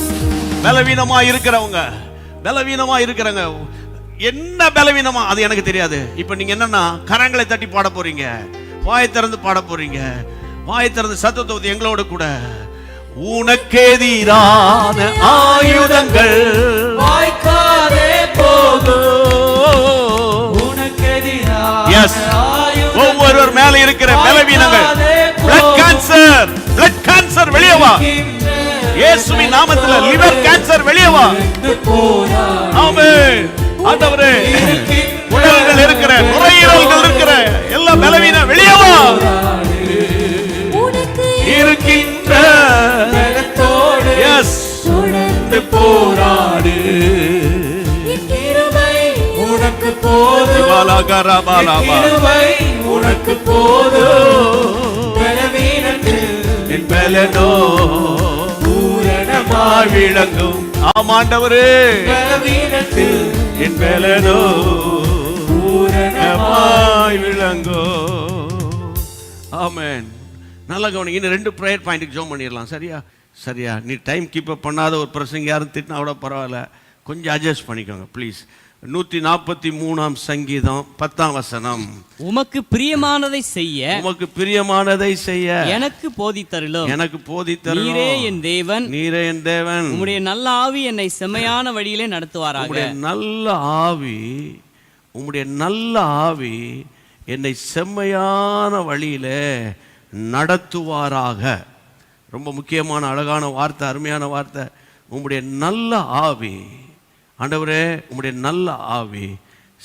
பலவீனமா இருக்கிறவங்க, பலவீனமா இருக்கிறவங்க, என்ன பலவீனமா அது எனக்கு தெரியாது. இப்ப நீங்க என்னன்னா கரங்களை தட்டி பாட போறீங்க, வாயை திறந்து பாட போறீங்க. வாயை திறந்து சத்தத்தை எங்களோட கூட. உனக்கு எதிரான ஆயுதங்கள் வாய்க்காதே போகும். உனக்கு எதிரான ஒவ்வொருவர் மேல இருக்கிற பலவீனங்கள், பிளட் கேன்சர், பிளட் கேன்சர் வெளியே வா. இயேசுவின் நாமத்தில் லிவர் கேன்சர் வெளியே வா. ஆமென். ஆண்டவரே, உடல்கள் இருக்கிற, நுரையீரல்கள் இருக்கிற எல்லா பலவீனம் வெளியே வா. இருக்கின்ற பலத்தோடு தொடர்ந்து போராடு. கிருபை உனக்கு போதும். கிருபை உனக்கு போதும். பலவீனத்தில் என் பலனோ பூரணமாய் விளங்கும். ஆமாண்டவரே, பலவீனத்தில் என் பலனோ பூரணமாய் விளங்கும். ஆமென். நல்லா கவனிங்க. இன்னும் 2 ப்ரேயர் பாயிண்ட்டுக்கு ஜோம் பண்ணிடலாம். சரியா? சரியா? நீ டைம் கீப் அப் பண்ணாத ஒரு பிரசங்க யாரும் திட்டினா கூட பரவாயில்ல, கொஞ்சம் அட்ஜஸ்ட் பண்ணிக்கோங்க ப்ளீஸ். 143ஆம் சங்கீதம் 10ஆம் வசனம். உமக்கு பிரியமானதை செய்ய, உமக்கு பிரியமானதை செய்ய எனக்கு போதித்தருளும். எனக்கு போதித்தருளும். நீரே என் தேவன், நீரே என் தேவன். உம்முடைய நல்ல ஆவி என்னை செம்மையான வழியிலே நடத்துவாராக. உம்முடைய நல்ல ஆவி, உம்முடைய நல்ல ஆவி என்னை செம்மையான வழியிலே நடத்துவாராக. ரொம்ப முக்கியமான அழகான வார்த்தை, அருமையான வார்த்தை. உம்முடைய நல்ல ஆவி. ஆண்டவரே, உம்முடைய நல்ல ஆவி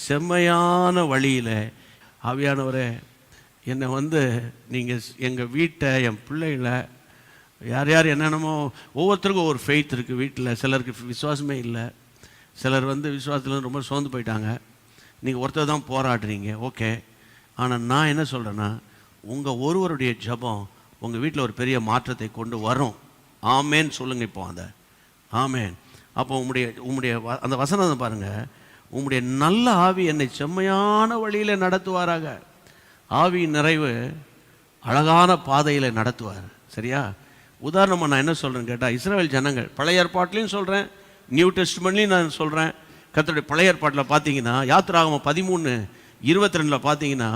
செம்மையான வழியில். ஆவியானவரே, என்னை நீங்கள் எங்கள் வீட்டை, என் பிள்ளைகளை, யார் யார் என்னென்னமோ, ஒவ்வொருத்தருக்கும் ஒவ்வொரு ஃபெய்த் இருக்குது வீட்டில். சிலருக்கு விசுவாசமே இல்லை, சிலர் விசுவாசத்தில் ரொம்ப சோர்ந்து போயிட்டாங்க. நீங்கள் ஒருத்தர் தான் போராடுறீங்க, ஓகே. ஆனால் நான் என்ன சொல்கிறேன்னா, உங்கள் ஒருவருடைய ஜெபம் உங்கள் வீட்டில் ஒரு பெரிய மாற்றத்தை கொண்டு வரும். ஆமேன்னு சொல்லுங்கள் இப்போ அதை. ஆமேன். அப்போ உம்முடைய அந்த வசனம் பாருங்கள். உம்முடைய நல்ல ஆவி என்னை செம்மையான வழியில் நடத்துவாராக. ஆவியின் நிறைவு அழகான பாதையில் நடத்துவார். சரியா? உதாரணமாக நான் என்ன சொல்கிறேன்னு கேட்டால், இஸ்ரவேல் ஜனங்கள் பழைய ஏற்பாட்டிலையும் சொல்கிறேன், நியூ டெஸ்ட்மெண்ட்லையும் நான் சொல்கிறேன். கர்த்தருடைய பழைய ஏற்பாட்டில் பார்த்தீங்கன்னா யாத்திராகமம் 13:22 பார்த்தீங்கன்னா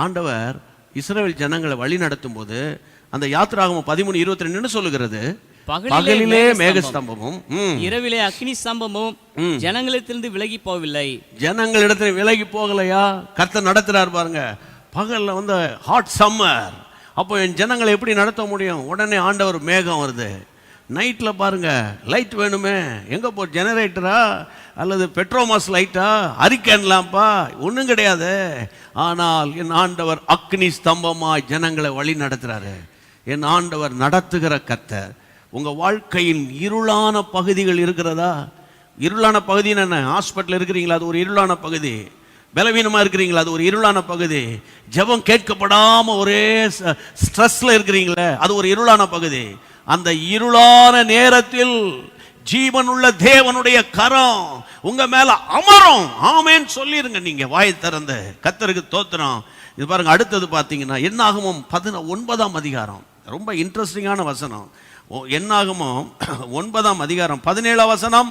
ஆண்டவர் இஸ்ரவேல் ஜனங்களை வழி நடத்தும் போது அந்த யாத்திராகமம் 13:22 என்ன சொல்லுகிறது? பகலிலே மேகஸ்தம்பமும் இரவிலே அக்னி ஸ்தம்பமும் ஜனங்களிடத்திலிருந்து விலகி போகவில்லை. ஜனங்களிடத்துல விலகி போகலையா? கர்த்தர் நடத்துறார் பாருங்க. பகல்ல வந்து ஹாட் சம்மர், அப்போ என் ஜனங்களை எப்படி நடத்த முடியும்? உடனே ஆண்டவர் மேகம் வருது. நைட்டில் பாருங்க, லைட் வேணுமே, எங்கே போ, ஜெனரேட்டரா அல்லது பெட்ரோமாஸ் லைட்டா, அரிக்கன் லாம்பா, ஒன்றும் கிடையாது. ஆனால் என் ஆண்டவர் அக்னி ஸ்தம்பமாய் ஜனங்களை வழி நடத்துறாரு. என் ஆண்டவர் நடத்துகிற கர்த்தர். உங்கள் வாழ்க்கையின் இருளான பகுதிகள் இருக்கிறதா? இருளான பகுதின்னு என்ன? ஹாஸ்பிட்டல் இருக்கிறீங்களா? அது ஒரு இருளான பகுதி. பலவீனமாக இருக்கிறீங்களா? அது ஒரு இருளான பகுதி. ஜெபம் கேட்கப்படாமல் ஒரே ஸ்ட்ரெஸ்ல இருக்கிறீங்களே, அது ஒரு இருளான பகுதி. அந்த இருளான நேரத்தில் ஜீவனுள்ள தேவனுடைய கரம் உங்க மேல அமரும். ஆமென் சொல்லிருங்க நீங்க வாயை திறந்து. கர்த்தருக்கு ஸ்தோத்திரம். இது பாருங்க, அடுத்தது பார்த்தீங்கன்னா என்னாகமம் 19ஆம் அதிகாரம், ரொம்ப இன்ட்ரெஸ்டிங்கான வசனம். என்னாகமம் 9ஆம் அதிகாரம் 17ஆம் வசனம்.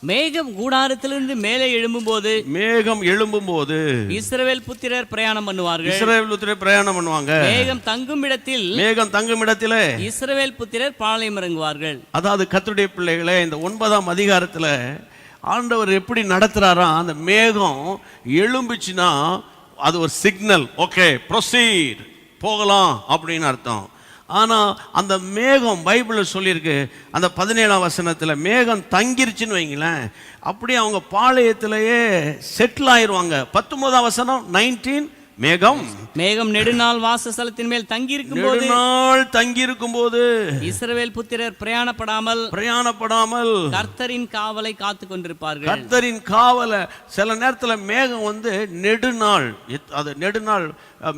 மேகம் கூடாரத்திலிருந்து மேலே எழும்பும்போது, மேகம் எழும்பும்போது இஸ்ரவேல் புத்திரர் பிரயாணம் பண்ணுவார்கள். இஸ்ரவேல் புத்திரர் பிரயாணம் பண்ணுவாங்க. மேகம் தங்கும் இடத்திலே இஸ்ரவேல் புத்திரர் பாளையம் இறங்குவார்கள். அதாவது கர்த்தருடைய பிள்ளைகளே, இந்த 9ஆம் அதிகாரத்துல ஆண்டவர் எப்படி நடத்துறாரா? அந்த மேகம் எழும்புச்சுன்னா அது ஒரு சிக்னல், ஓகே ப்ரொசீட், போகலாம் அப்படின்னு அர்த்தம். ஆனால் அந்த மேகம் பைபிளில் சொல்லியிருக்கு, அந்த 17ஆம் வசனத்தில் மேகம் தங்கிருச்சுன்னு வைங்களேன், அப்படியே அவங்க பாளையத்திலேயே செட்டில் ஆயிடுவாங்க. 19ஆம் வசனம் 19, மேகம் நெடுநாள் வாசஸ்தலத்தின் மேல் தங்கியிருக்கும் போது இஸ்ரவேல் புத்திரர் பிரயாணப்படாமல் கர்த்தரின் காவலை காத்து கொண்டிருப்பார்கள். கர்த்தரின் காவலை. சில நேரத்தில் மேகம் வந்து நெடுநாள், அது நெடுநாள்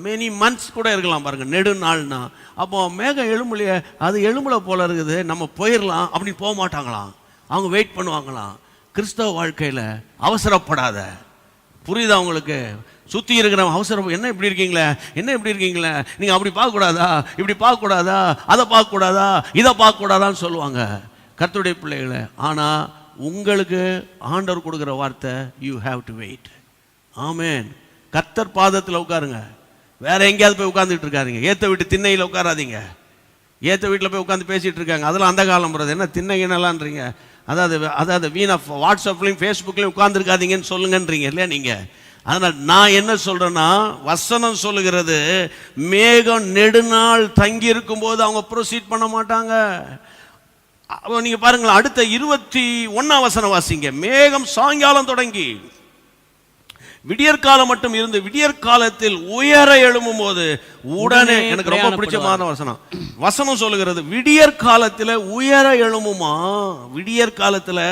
மெனி மந்த்ஸ் கூட இருக்கலாம் பாருங்க, நெடுநாள்னா. அப்போ மேகம் எழும்பலையே, அது எழும்புல போல இருக்குது, நம்ம போயிடலாம் அப்படின்னு போக மாட்டாங்களாம், அவங்க வெயிட் பண்ணுவாங்களாம். கிறிஸ்தவ வாழ்க்கையில் அவசரப்படாத. புரியுதா உங்களுக்கு? சுற்றி இருக்கிற அவசரம், என்ன இப்படி இருக்கீங்களே, என்ன இப்படி இருக்கீங்களே, நீங்கள் அப்படி பார்க்கக்கூடாதா, இப்படி பார்க்கக்கூடாதா, அதை பார்க்கக்கூடாதா, இதை பார்க்கக்கூடாதான்னு சொல்லுவாங்க கர்த்தருடைய பிள்ளைகளை. ஆனால் உங்களுக்கு ஆண்டவர் கொடுக்குற வார்த்தை, யூ ஹாவ் டு வெயிட். ஆமென். கர்த்தர் பாதத்தில் உட்காருங்க, வேற எங்கேயாவது போய் உட்காந்துட்டு இருக்காதீங்க. ஏற்ற வீட்டு திண்ணையில் உட்காராதீங்க. ஏற்ற வீட்டில் போய் உட்காந்து பேசிகிட்டு இருக்காங்க, அதெல்லாம் அந்த காலம் போகிறது. என்ன திண்ணைங்கன்னலான்றீங்க? அதாவது வீணா வாட்ஸ்அப்லையும் ஃபேஸ்புக்லையும் உட்காந்துருக்காதீங்கன்னு சொல்லுங்கன்றீங்க இல்லையா நீங்கள்? அதனால் நான் என்ன சொல்கிறேன்னா, வசனம் சொல்லுகிறது மேகம் நெடுநாள் தங்கி இருக்கும்போது அவங்க ப்ரொசீட் பண்ண மாட்டாங்க. நீங்கள் பாருங்களேன், அடுத்த 21ஆம் வசனம் வாசிங்க. மேகம் சாயங்காலம் தொடங்கி விடியற்காலம் மட்டும் இருந்து விடியற்காலத்தில் உயர எழும்பும் போது உடனே, எனக்கு ரொம்ப பிடிச்சமான வசனம் சொல்லுகிறது, விடியற்காலத்தில் உயர எழும்புமா, விடியற்காலத்தில்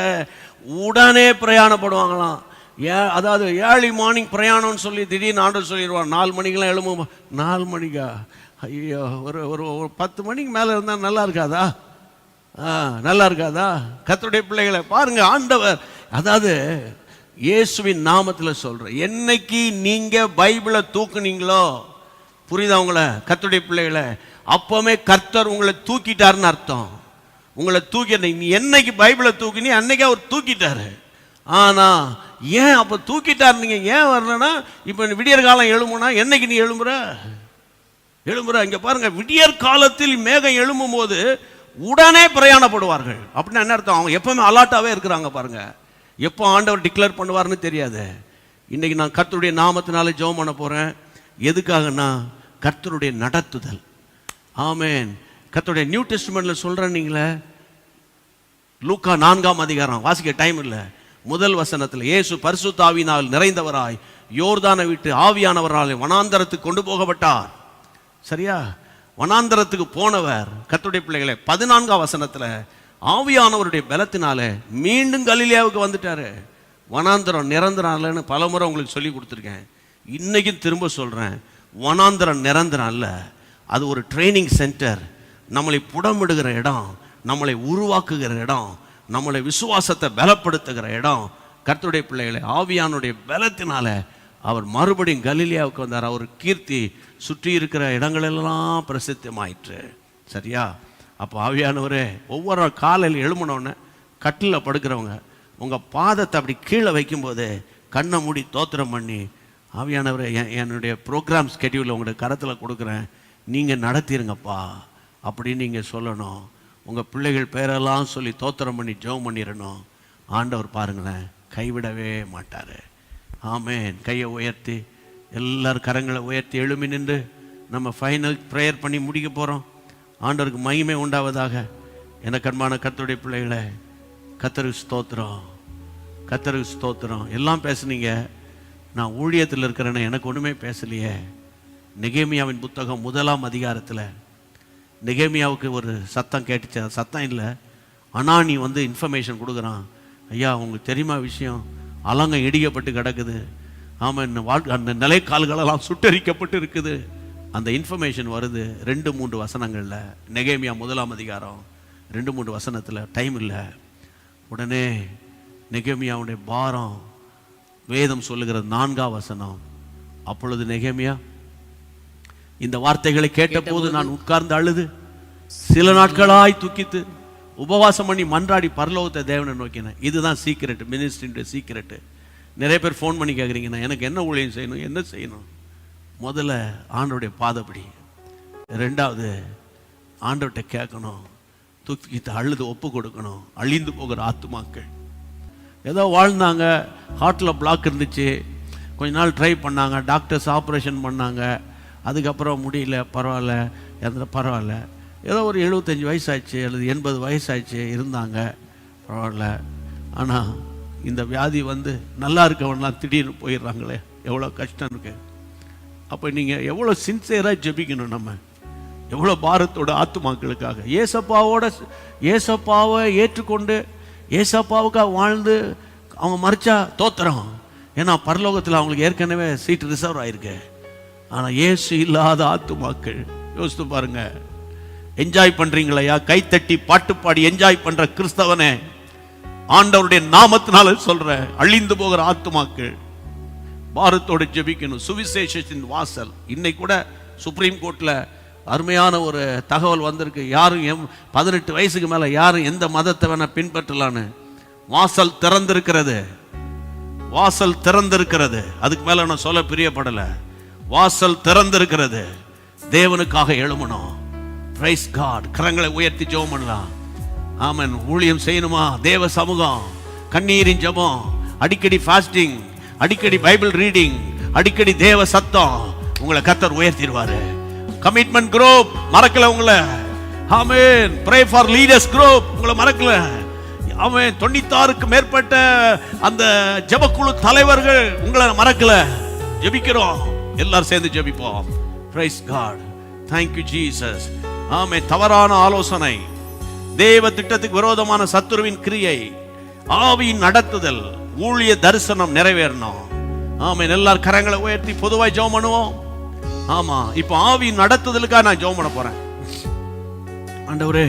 உடனே பிரயாணப்படுவாங்களாம். அதாவது ஏர்லி மார்னிங் பிரயாணம்னு சொல்லி திடீர்னு ஆண்டவர் சொல்லிடுவார், 4 மணிக்கெல்லாம் எழும்புமா. 4 மணிக்கா? ஐயோ, ஒரு 10 மணிக்கு மேலே இருந்தால் நல்லா இருக்காதா? நல்லா இருக்காதா? கர்த்தருடைய பிள்ளைகளை பாருங்க, ஆண்டவர், அதாவது இயேசுவின் நாமத்தில் சொல்கிறேன், என்னைக்கு நீங்கள் பைபிளை தூக்குனீங்களோ, புரியுதா உங்களை கர்த்தருடைய பிள்ளைகளை, அப்போவே கர்த்தர் உங்களை தூக்கிட்டாருன்னு அர்த்தம். உங்களை நீ என்னைக்கு பைபிளை தூக்கினி அன்னைக்கே அவர் தூக்கிட்டாரு. ஆனால் ஏன் அப்போ தூக்கிட்டார்? நீங்கள் ஏன் வரலன்னா, இப்போ விடியற் காலம் எழும்புனா என்னைக்கு நீ எழும்புற இங்கே பாருங்க, விடியற் காலத்தில் மேகம் எழும்பும் போது உடனே பிரயாணப்படுவார்கள். அப்படின்னு என்ன அர்த்தம்? அவங்க எப்பவுமே அலாட்டாகவே இருக்கிறாங்க பாருங்க. எப்போ ஆண்டவர் டிக்ளேர் பண்ணுவார்னு தெரியாது. இன்னைக்கு நான் கர்த்தருடைய நாமத்தினால ஜெபம் பண்ண போகிறேன். எதுக்காகனா, கர்த்தருடைய நடத்துதல். ஆமென். கர்த்தருடைய நியூ டெஸ்ட்மெண்ட்ல சொல்கிறேன். நீங்களே லூக்கா 4ஆம் அதிகாரம் வாசிக்க டைம் இல்லை. முதல் வசனத்தில் இயேசு பரிசுத்த ஆவியினால் நிறைந்தவராய் யோர்தானை விட்டு ஆவியானவரால் வனாந்தரத்துக்கு கொண்டு போகப்பட்டார். சரியா? வனாந்தரத்துக்கு போனவர் கர்த்தருடைய பிள்ளைகளை 14ஆம் வசனத்தில் ஆவியானவருடைய பலத்தினால மீண்டும் கலிலேயாவுக்கு வந்துட்டாரு. வனாந்தரம் நிரந்தரம் இல்லைன்னு பலமுறை உங்களுக்கு சொல்லி கொடுத்துருக்கேன். இன்னைக்கும் திரும்ப சொல்கிறேன், வனாந்தரம் நிரந்தரம் அல்ல, அது ஒரு ட்ரைனிங் சென்டர். நம்மளை புடமிடுகிற இடம், நம்மளை உருவாக்குகிற இடம், நம்மளை விசுவாசத்தை பலப்படுத்துகிற இடம். கர்த்தருடைய பிள்ளைகளை ஆவியானுடைய பலத்தினால அவர் மறுபடியும் கலிலேயாவுக்கு வந்தார். அவர் கீர்த்தி சுற்றி இருக்கிற இடங்களெல்லாம் பிரசித்தமாயிற்று. சரியா? அப்போ ஆவியானவரே ஒவ்வொரு நாள் காலையில் எழும்பினோடனே கட்டில் படுக்கிறவங்க உங்கள் பாதத்தை அப்படி கீழே வைக்கும்போது கண்ணை மூடி தோத்திரம் பண்ணி, ஆவியானவரே என்னுடைய ப்ரோக்ராம் ஸ்கெடியூல் உங்களுடைய கரத்தில் கொடுக்குறேன், நீங்கள் நடத்திடுங்கப்பா அப்படின்னு நீங்கள் சொல்லணும். உங்கள் பிள்ளைகள் பேரெல்லாம் சொல்லி தோத்திரம் பண்ணி ஜெபம் பண்ணிடணும். ஆண்டவர் பாருங்களேன் கைவிடவே மாட்டார். ஆமென். கையை உயர்த்தி எல்லாரும் கரங்களை உயர்த்தி எழுமி நின்று நம்ம ஃபைனல் ப்ரேயர் பண்ணி முடிக்க போகிறோம். ஆண்டவருக்கு மகிமை உண்டாவதாக. எனக்கு அன்பான கர்த்தருடைய பிள்ளைகளை, கர்த்தருக்கு ஸ்தோத்திரம், கர்த்தருக்கு ஸ்தோத்திரம். எல்லாம் பேசுனீங்க, நான் ஊழியத்தில் இருக்கிறேன்னு எனக்கு ஒன்றுமே பேசலையே. நெகேமியாவின் புத்தகம் 1ஆம் அதிகாரத்தில் நெகேமியாவுக்கு ஒரு சத்தம் கேட்டுச்சு. சத்தம் இல்லை, அனானி வந்து இன்ஃபர்மேஷன் கொடுக்குறான். ஐயா உங்களுக்கு தெரியுமா விஷயம், அலங்கம் இடிக்கப்பட்டு கிடக்குது, ஆமாம் அந்த நிலைக்கால்களெல்லாம் சுட்டரிக்கப்பட்டு இருக்குது. அந்த இன்ஃபர்மேஷன் வருது 2-3 வசனங்களில். நெகேமியா 1ஆம் அதிகாரம் 2-3 வசனத்தில். டைம் இல்லை. உடனே நெகேமியாவுடைய பாரம் வேதம் சொல்லுகிற 4ஆம் வசனம். அப்பொழுது நெகேமியா இந்த வார்த்தைகளை கேட்டபோது நான் உட்கார்ந்து அழுது சில நாட்களாய் துக்கித்து உபவாசம் பண்ணி மன்றாடி பரலோகத்தை தேவனை நோக்கினேன். இதுதான் சீக்ரெட், மினிஸ்ட்ரின்ற சீக்ரெட்டு. நிறைய பேர் ஃபோன் பண்ணி கேட்குறீங்க, நான் எனக்கு என்ன ஊழியம் செய்யணும், என்ன செய்யணும்? முதல்ல ஆண்டவருடைய பாதப்படி, 2வது ஆண்டவர்கிட்ட கேட்கணும், தூக்கிட்டு அழுது ஒப்பு கொடுக்கணும். அழிந்து போகிற ஆத்துமாக்கள் ஏதோ வாழ்ந்தாங்க, ஹார்ட்டில் பிளாக் இருந்துச்சு, கொஞ்ச நாள் ட்ரை பண்ணாங்க, டாக்டர்ஸ் ஆப்ரேஷன் பண்ணாங்க, அதுக்கப்புறம் முடியல, பரவாயில்ல, பரவாயில்ல, ஏதோ ஒரு 75 வயசாச்சு அல்லது 80 வயசாச்சு இருந்தாங்க, பரவாயில்ல. ஆனால் இந்த வியாதி வந்து நல்லா இருக்கவன்லாம் திடீர்னு போயிடுறாங்களே, எவ்வளோ கஷ்டம் இருக்கு. அப்போ நீங்கள் எவ்வளோ சின்சியராக ஜெபிக்கணும், நம்ம எவ்வளோ பாரத்தோட ஆத்துமாக்களுக்காக. ஏசப்பாவை ஏற்றுக்கொண்டு ஏசப்பாவுக்காக வாழ்ந்து அவங்க மறிச்சா தோத்துறோம். ஏன்னா பரலோகத்தில் அவங்களுக்கு ஏற்கனவே சீட் ரிசர்வ் ஆயிருக்கு. ஆனால் இயேசு இல்லாத ஆத்துமாக்கள், யோசித்து பாருங்க. என்ஜாய் பண்றீங்களையா? கைத்தட்டி பாட்டு பாடி என்ஜாய் பண்ற கிறிஸ்தவனே, ஆண்டவருடைய நாமத்தினால சொல்ற அழிந்து போகிற ஆத்துமாக்கள் பாரத்தோடு ஜெபிக்கணும். சுவிசேஷத்தின் வாசல். இன்னைக்கு கூட சுப்ரீம் கோர்ட்ல அருமையான ஒரு தகவல் வந்திருக்கு. யாரும் 18 வயசுக்கு மேல யாரும் எந்த மதத்தை வேணா பின்பற்றலான்னு. வாசல் திறந்திருக்கிறது, வாசல் திறந்திருக்கிறது. அதுக்கு மேல நான் சொல்ல பிரியப்படல. வாசல் திறந்திருக்கிறது. தேவனுக்காக எழுமணும். Price God. கரங்களை உயர்த்தி ஜெபம் பண்ணலாம். ஆமென். ஊழியம் செய்யணுமா? தேவ சமூகம், கண்ணீரின் ஜெபம், அடிக்கடி ஃபாஸ்டிங், அடிக்கடி பைபிள் ரீடிங், அடிக்கடி தேவ சத்தம், உங்களை கர்த்தர் உயர்த்திடுவாரு. கமிட்மெண்ட் குரூப் மறக்கல உங்களை. ஆமென். ப்ரே ஃபார் லீடர்ஸ் குரூப் உங்களை மறக்கல. ஆமென். 96க்கு மேற்பட்ட அந்த ஜெபக்குழு தலைவர்கள் உங்களை மறக்கல. ஜெபிக்கிறோம், எல்லாரும் சேர்ந்து ஜெபிப்போம். Praise God. Thank you Jesus. Amen. தவறான ஆலோசனை, தேவ திட்டத்துக்கு விரோதமான சத்துருவின் கிரியை, ஆவியின் நடத்துதல், ஊழிய தரிசனம் நிறைவேறணும். ஆமென். எல்லாரும் கரங்களை உயர்த்தி பொதுவாய் ஜெபம் பண்ணுவோம். ஆமா, இப்போ ஆவியின் நடத்துதலுக்காக நான் ஜெபம் பண்ண போறேன். ஆண்டவரே,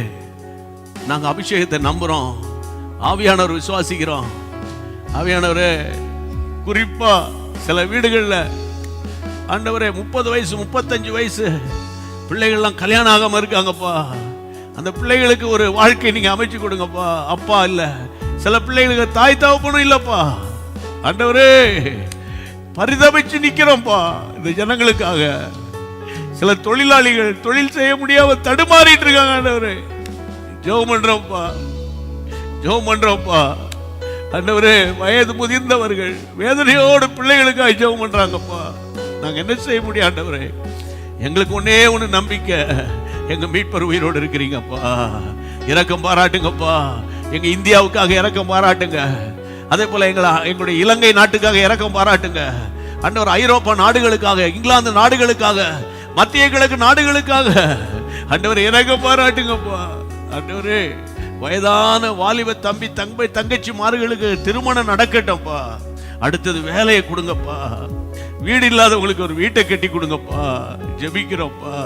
நாங்க அபிஷேகத்தை நம்புறோம், ஆவியானவர் விசுவாசிக்கிறோம். ஆவியானவரே, குறிப்பா சில வீடுகள்ல ஆண்டவரே 30 வயசு 35 வயசு பிள்ளைகள்லாம் கல்யாணம் ஆகாம இருக்காங்கப்பா. அந்த பிள்ளைகளுக்கு ஒரு வாழ்க்கை நீங்க அமைச்சு கொடுங்கப்பா. அப்பா இல்ல, சில பிள்ளைகளுக்கு தாய் தகப்பனும் இல்லப்பா. ஆண்டவரே, பரிதபிச்சு நிக்கிறோம்ப்பா இந்த ஜனங்களுக்காக. சில தொழிலாளிகள் தொழில் செய்ய முடியாம தடுமாறிட்டு இருக்காங்க. ஆண்டவரே, ஜெபம் பண்றோம்ப்பா, ஜெபம் பண்றோம்ப்பா. ஆண்டவரே, வயது முதிர்ந்தவர்கள் வேதனையோடு பிள்ளைகளுக்காக ஜெபம் பண்றாங்கப்பா. நாங்க என்ன செய்ய முடியும் ஆண்டவரே? எங்களுக்கு ஒன்னே ஒண்ணு நம்பிக்கை, எங்க மீட்பர் உயிரோடு இருக்கிறீங்கப்பா. இரக்கம் பாராட்டுங்கப்பா. எங்க இந்தியாவுக்காக இரக்கம் பாராட்டுங்க. அதே போல எங்களுடைய இலங்கை நாட்டுக்காக இரக்கம் பாராட்டுங்க. ஆண்டவர், ஐரோப்பா நாடுகளுக்காக, இங்கிலாந்து நாடுகளுக்காக, மத்திய கிழக்கு நாடுகளுக்காக ஆண்டவர் இரக்கம் பாராட்டுங்கப்பா. ஆண்டவரே, வயதான வாலிப தம்பி தங்கச்சி மார்களுக்கு திருமணம் நடக்கட்டும்ப்பா. அடுத்தது வேலையை கொடுங்கப்பா. வீடு இல்லாதவங்களுக்கு ஒரு வீட்டை கட்டி கொடுங்கப்பா. ஜெபிக்கிறோம்ப்பா.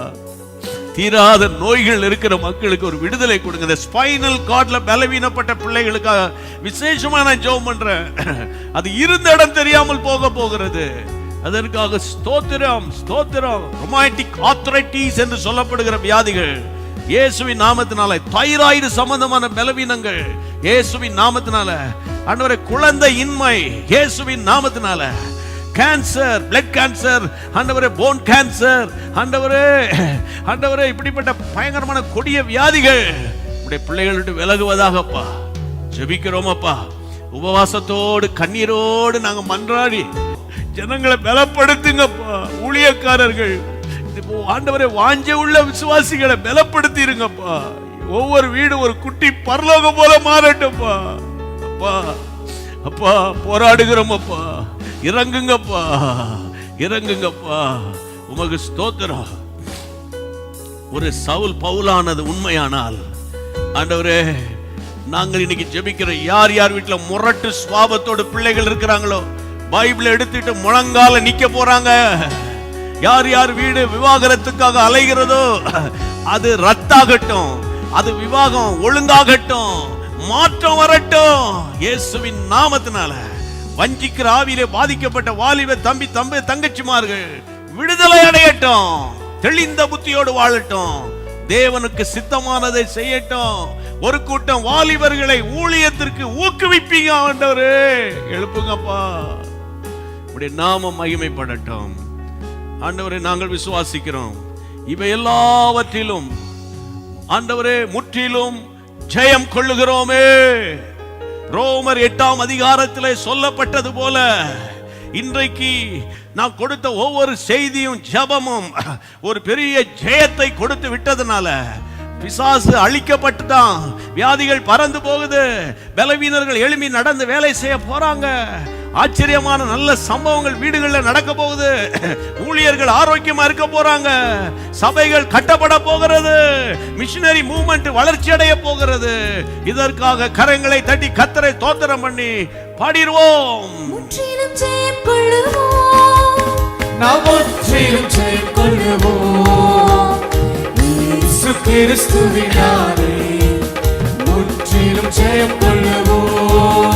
தீராத நோய்கள் இருக்கிற மக்களுக்கு ஒரு விடுதலை கொடுங்க. இந்த ஸ்பைனல் கார்ட்ல பலவீனப்பட்ட பிள்ளைகளுக்காக விசேஷமா நான் ஜெபம் பண்றேன். அது இருந்த இடம் தெரியாமல் போகிறது. அதற்காக ஸ்தோத்திரம், ஸ்தோத்திரம். ரொமாட்டிக் ஆர்த்ரைட்டிஸ் என்று சொல்லப்படுகிற வியாதிகள் இயேசுவின் நாமத்தினால தைராய்டு சம்பந்தமான பலவீனங்கள் இயேசுவின் நாமத்தினால, ஆண்டவரே குழந்தை இன்மை இயேசுவின் நாமத்தினால, கேன்சர், பிளட் கேன்சர், ஆண்டவரே போன் கேன்சர், ஆண்டவரே இப்படிப்பட்ட பயங்கரமான கொடிய வியாதிகள் உடைய பிள்ளைகளுக்கு விலகுவதாகப்பா ஜெபிக்கிறோம் அப்பா. உபவாசத்தோடு கண்ணீரோடு நாங்க மன்றாடி ஜனங்களை பலப்படுத்துங்கப்பா. ஊழியக்காரர்கள் ஆண்டவரே வாஞ்ச உள்ள விசுவாசிகளை பலப்படுத்திருங்கப்பா. ஒவ்வொரு வீடு ஒரு குட்டி பரலோகம் போல மாறட்டும்ப்பா. அப்பா அப்பா போராடுகிறோம் அப்பா, இறங்குங்கப்பா, இறங்குங்கப்பா. உமக்கு ஸ்தோத்திரம். ஒரு சவுல் பவுலானது உண்மையானால் ஆண்டவரே, நாங்கள் இன்னைக்கு ஜெபிக்கிற யார் யார் வீட்டுல முரட்டு சுவாபத்தோடு பிள்ளைகள் இருக்கிறாங்களோ, பைபிளை எடுத்துட்டு முழங்கால நிக்க போறாங்க, யார் யார் வீடு விவாகரத்துக்காக அலைகிறதோ அது ரத்தாகட்டும், அது விவாகம் ஒழுங்காகட்டும், மாற்றம் வரட்டும் இயேசுவின் நாமத்தினால. வஞ்சிக்கிற ஆவியிலே பாதிக்கப்பட்ட வாலிப தம்பி தங்கச்சிமார்கள் விடுதலை அடையட்டும், தெளிந்த புத்தியோடு வாழட்டும், தேவனுக்கு சித்தமானதை செய்யட்டும். ஒரு கூட்டம் வாலிபர்களை ஊழியத்திற்கு ஊக்குவிப்பீங்க ஆண்டவரே, எழுப்புங்கப்பா. உடைய நாமம் மகிமைப்படட்டும் ஆண்டவரே. நாங்கள் விசுவாசிக்கிறோம் இவை எல்லாவற்றிலும் ஆண்டவரே முற்றிலும் ஜெயம் கொள்ளுகிறோமே. ரோமர் 8ஆம் அதிகாரத்திலே சொல்லப்பட்டது போல இன்றைக்கு நான் கொடுத்த ஒவ்வொரு செய்தியும் ஜெபமும் ஒரு பெரிய ஜெயத்தை கொடுத்து விட்டதனால பிசாசு அழிக்கப்பட்டுதான், வியாதிகள் பறந்து போகுது, பலவீனர்கள் எழும்பி நடந்து வேலை செய்ய போறாங்க, ஆச்சரியமான நல்ல சம்பவங்கள் வீடுகளில் நடக்க போகுது, ஊழியர்கள் ஆரோக்கியமா இருக்க போறாங்க, சபைகள் கட்டப்பட போகிறது, மிஷனரி மூவ்மெண்ட் வளர்ச்சி அடைய போகிறது. இதற்காக கரங்களை தட்டி கர்த்தரை ஸ்தோத்திரம் பண்ணி பாடிடுவோம். முற்றிலும் ஜெயம் கொள்ளுவோம், நாம் முற்றிலும் ஜெயம் கொள்ளுவோம். இயேசு கிறிஸ்துவினாலே முற்றிலும் ஜெயம் கொள்ளுவோம்,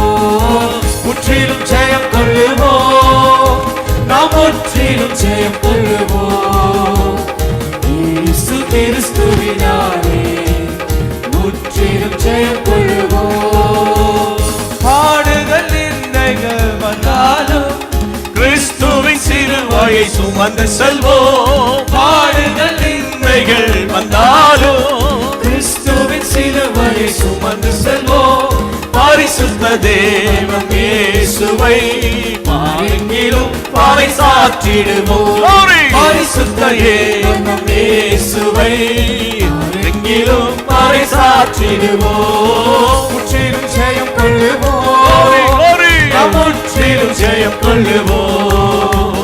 முற்றிலும் ஜெயம் கொள்ளுவோம், நாம் முற்றிலும் ஜெயம் கொள்ளுவோம். இயேசு கிறிஸ்துவினாலே முற்றிலும் ஜெயம் கொள்ளுவோம். பாடுகள் நிந்தைகள் வந்தாலும் கிறிஸ்துவின் சிலுவையை சுமந்து செல்வோம். பாடுகள் நிந்தைகள் வந்தாலும் கிறிஸ்துவின் சிலுவையை சுமந்து செல்வோம். பரிசுத்த தேவன் இயேசுவை பாரெங்கிலும் பாறை சாற்றிடுவோம். பரிசுத்த தேவன் இயேசுவை பாரெங்கிலும் பாறை சாற்றிடுவோம். முற்றிலும் ஜெயம் கொள்ளுவோம், முற்றிலும் ஜெயம் கொள்ளுவோம்.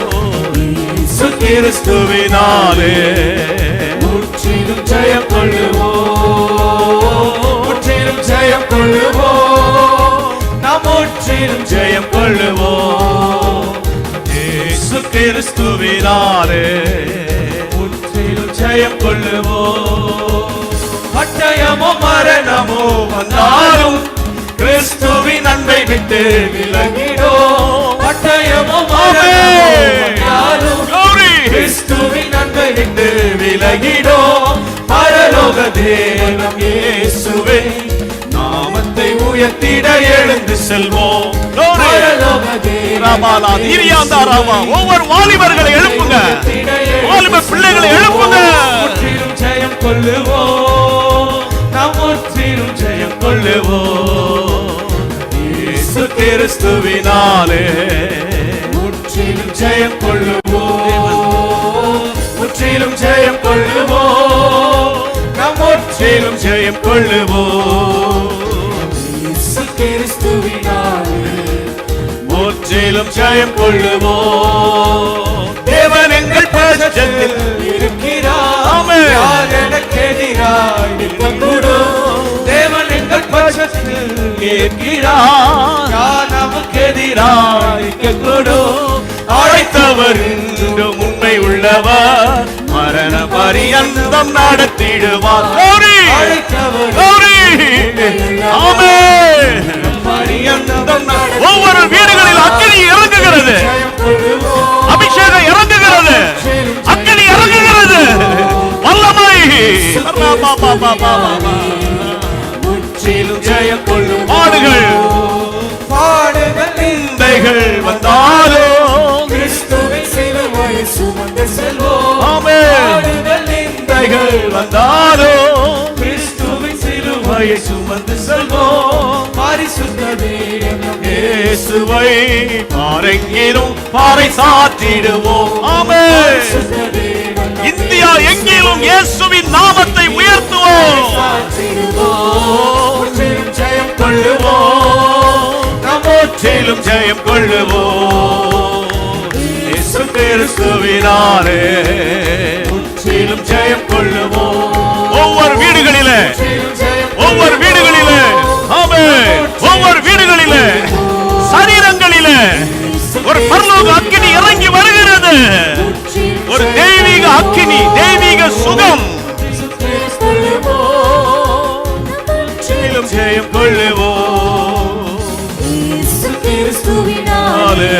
இயேசு கிறிஸ்துவினாலே முற்றிலும் ஜெயம் கொள்ளுவோம், முற்றிலும் ஜெயம் கொள்ளுவோம், நாம் முற்றிலும் ஜெயம் கொள்ளுவோம். இயேசு கிறிஸ்துவினாலே முற்றிலும் ஜெயம் கொள்ளுவோம். பட்டயமோ மரணமோ வந்தாலும் கிறிஸ்துவின் அன்பை விட்டு விலகினோம். பட்டயமோ மரணமோ வந்தாலும் கிறிஸ்துவின் அன்பை விட்டு விலகினோம். பரலோக தேவன் இயேசுவே நாமத்தை உயர்த்திட எழுந்து செல்வோம். பரலோக தேவன் ஒவ்வொரு வாலிபர்களை எழுப்புங்க, வாலிப பிள்ளைகளை எழுப்புங்க. முற்றிலும் ஜெயம் கொள்ளுவோம், நாம் முற்றிலும் ஜெயம் கொள்ளுவோம். இயேசு கிறிஸ்துவினாலே முற்றிலும் ஜெயம் கொள்ளுவோம், முற்றிலும் ஜெயம் கொள்ளுவோம், நாம் முற்றிலும் ஜெயம் கொள்ளுவோம். இயேசு கிறிஸ்துவினாலே முற்றிலும் ஜெயம் கொள்ளுவோம். தேவன் எங்கள் பட்சத்தில் இருக்கிறார், யார் எனக்கு எதிராய் நிற்கக்கூடும். தேவன் எங்கள் பட்சத்தில் இருக்கிறார், யார் நமக்கு எதிராய் நிற்கக்கூடும். அழைத்தவர் என்றும் உண்மை உள்ளவர், மரண பரியந்தம் நடத்திடுவார். ஒவ்வொரு வீடுகளில் அக்கினி இறங்குகிறது, அபிஷேகம் இறங்குகிறது, அக்கினி இறங்குகிறது, வல்லமை முற்றிலும் ஜெயம் கொள்ளும் பாடுகள் பாடுகள் நிந்தைகள் வந்தாலும் கிறிஸ்துவின் சிலுவையை சுமந்து செல்வோம். ஆமென். பாடுகள் நிந்தைகள் வந்தாலும் கிறிஸ்துவின் சிலுவையை சுமந்து செல்வோம். பரிசுத்த தேவன் இயேசுவை பாரெங்கிலும் பாறை சாற்றிடுவோம். ஆமென். பரிசுத்த தேவன் இந்தியா எங்கிலும் இயேசுவின் நாமத்தை உயர்த்துவோம். முற்றிலும் ஜெயம் கொள்ளுவோம். நாம் முற்றிலும் ஜெயம் கொள்ளுவோம். இயேசு கிறிஸ்துவினாலே முற்றிலும் ஜெயம் கொள்ளுவோம். ஒவ்வொரு வீடுகளிலே, ஒவ்வொரு வீடுகளிலே, ஆமென், ஒவ்வொரு வீடுகளிலே, சரீரங்களிலே ஒரு பரலோக அக்கினி இறங்கி வருகிறது. ஒரு தெய்வீக அக்கினி, தெய்வீக சுகம். முற்றிலும் ஜெயம் கொள்ளுவோம். கிறிஸ்துவினாலே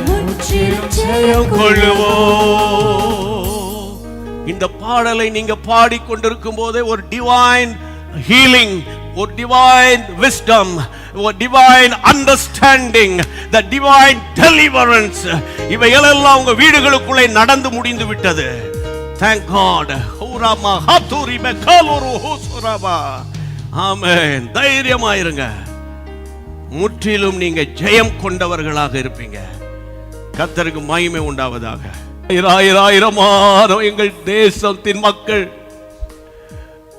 முற்றிலும் ஜெயம் கொள்ளுவோம். இந்த பாடலை நீங்க பாடிக்கொண்டிருக்கும் போதே ஒரு டிவைன் ஹீலிங், ஒரு டிவைன் விஸ்டம், ஒரு divine understanding, the divine deliverance, இவைகளெல்லாம் உங்க வீடுகளுக்குள்ளே நடந்து முடிந்து விட்டது. Thank God. ஹூராமா ஹாத்துரி பெகாலுரு ஹூசுராபா. ஆமென். தைரியமாயிருங்க. முற்றிலும் நீங்க ஜெயம் கொண்டவர்களாக இருப்பீங்க. கர்த்தருக்கு மகிமை உண்டாவதாக. ஆயிரமான எங்கள் தேசத்தின் மக்கள்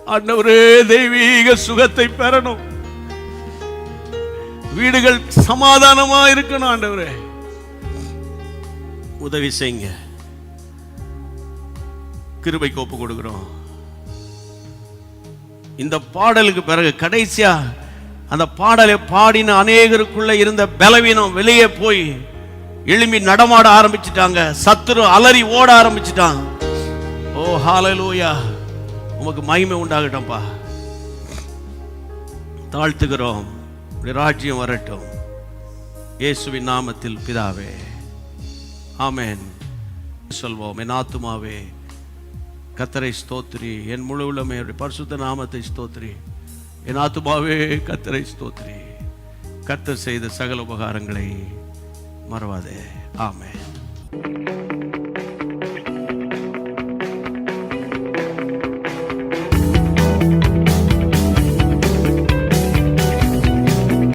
ஆண்டவரே தெய்வீக சுகத்தை பெறணும். வீடுகள் சமாதானமா இருக்கணும். ஆண்டவரே உதவி செய்யுங்க. கிருபைக்கு ஒப்பு கொடுக்கிறோம். இந்த பாடலுக்கு பிறகு கடைசியா அந்த பாடலை பாடின அநேகருக்குள்ள இருந்த பலவீனம் வெளியே போய் எழும்பி நடமாட ஆரம்பிச்சிட்டாங்க. சத்துரு அலறி ஓட ஆரம்பிச்சிட்டான். ஓ ஹalleluya. உமக்கு மகிமை உண்டாகட்டும்பா. தாழ்த்துகிறோம். ராஜ்யம் வரட்டும். இயேசுவின் நாமத்தில் பிதாவே, ஆமென். சொல்வோம். என் ஆத்துமாவே கர்த்தரை ஸ்தோத்திரி, என் முழு உள்ளமே பரிசுத்த நாமத்தை ஸ்தோத்திரி. என் ஆத்துமாவே கர்த்தரை ஸ்தோத்திரி. கர்த்தர் செய்த சகல உபகாரங்களை மறவாதே. ஆமென்.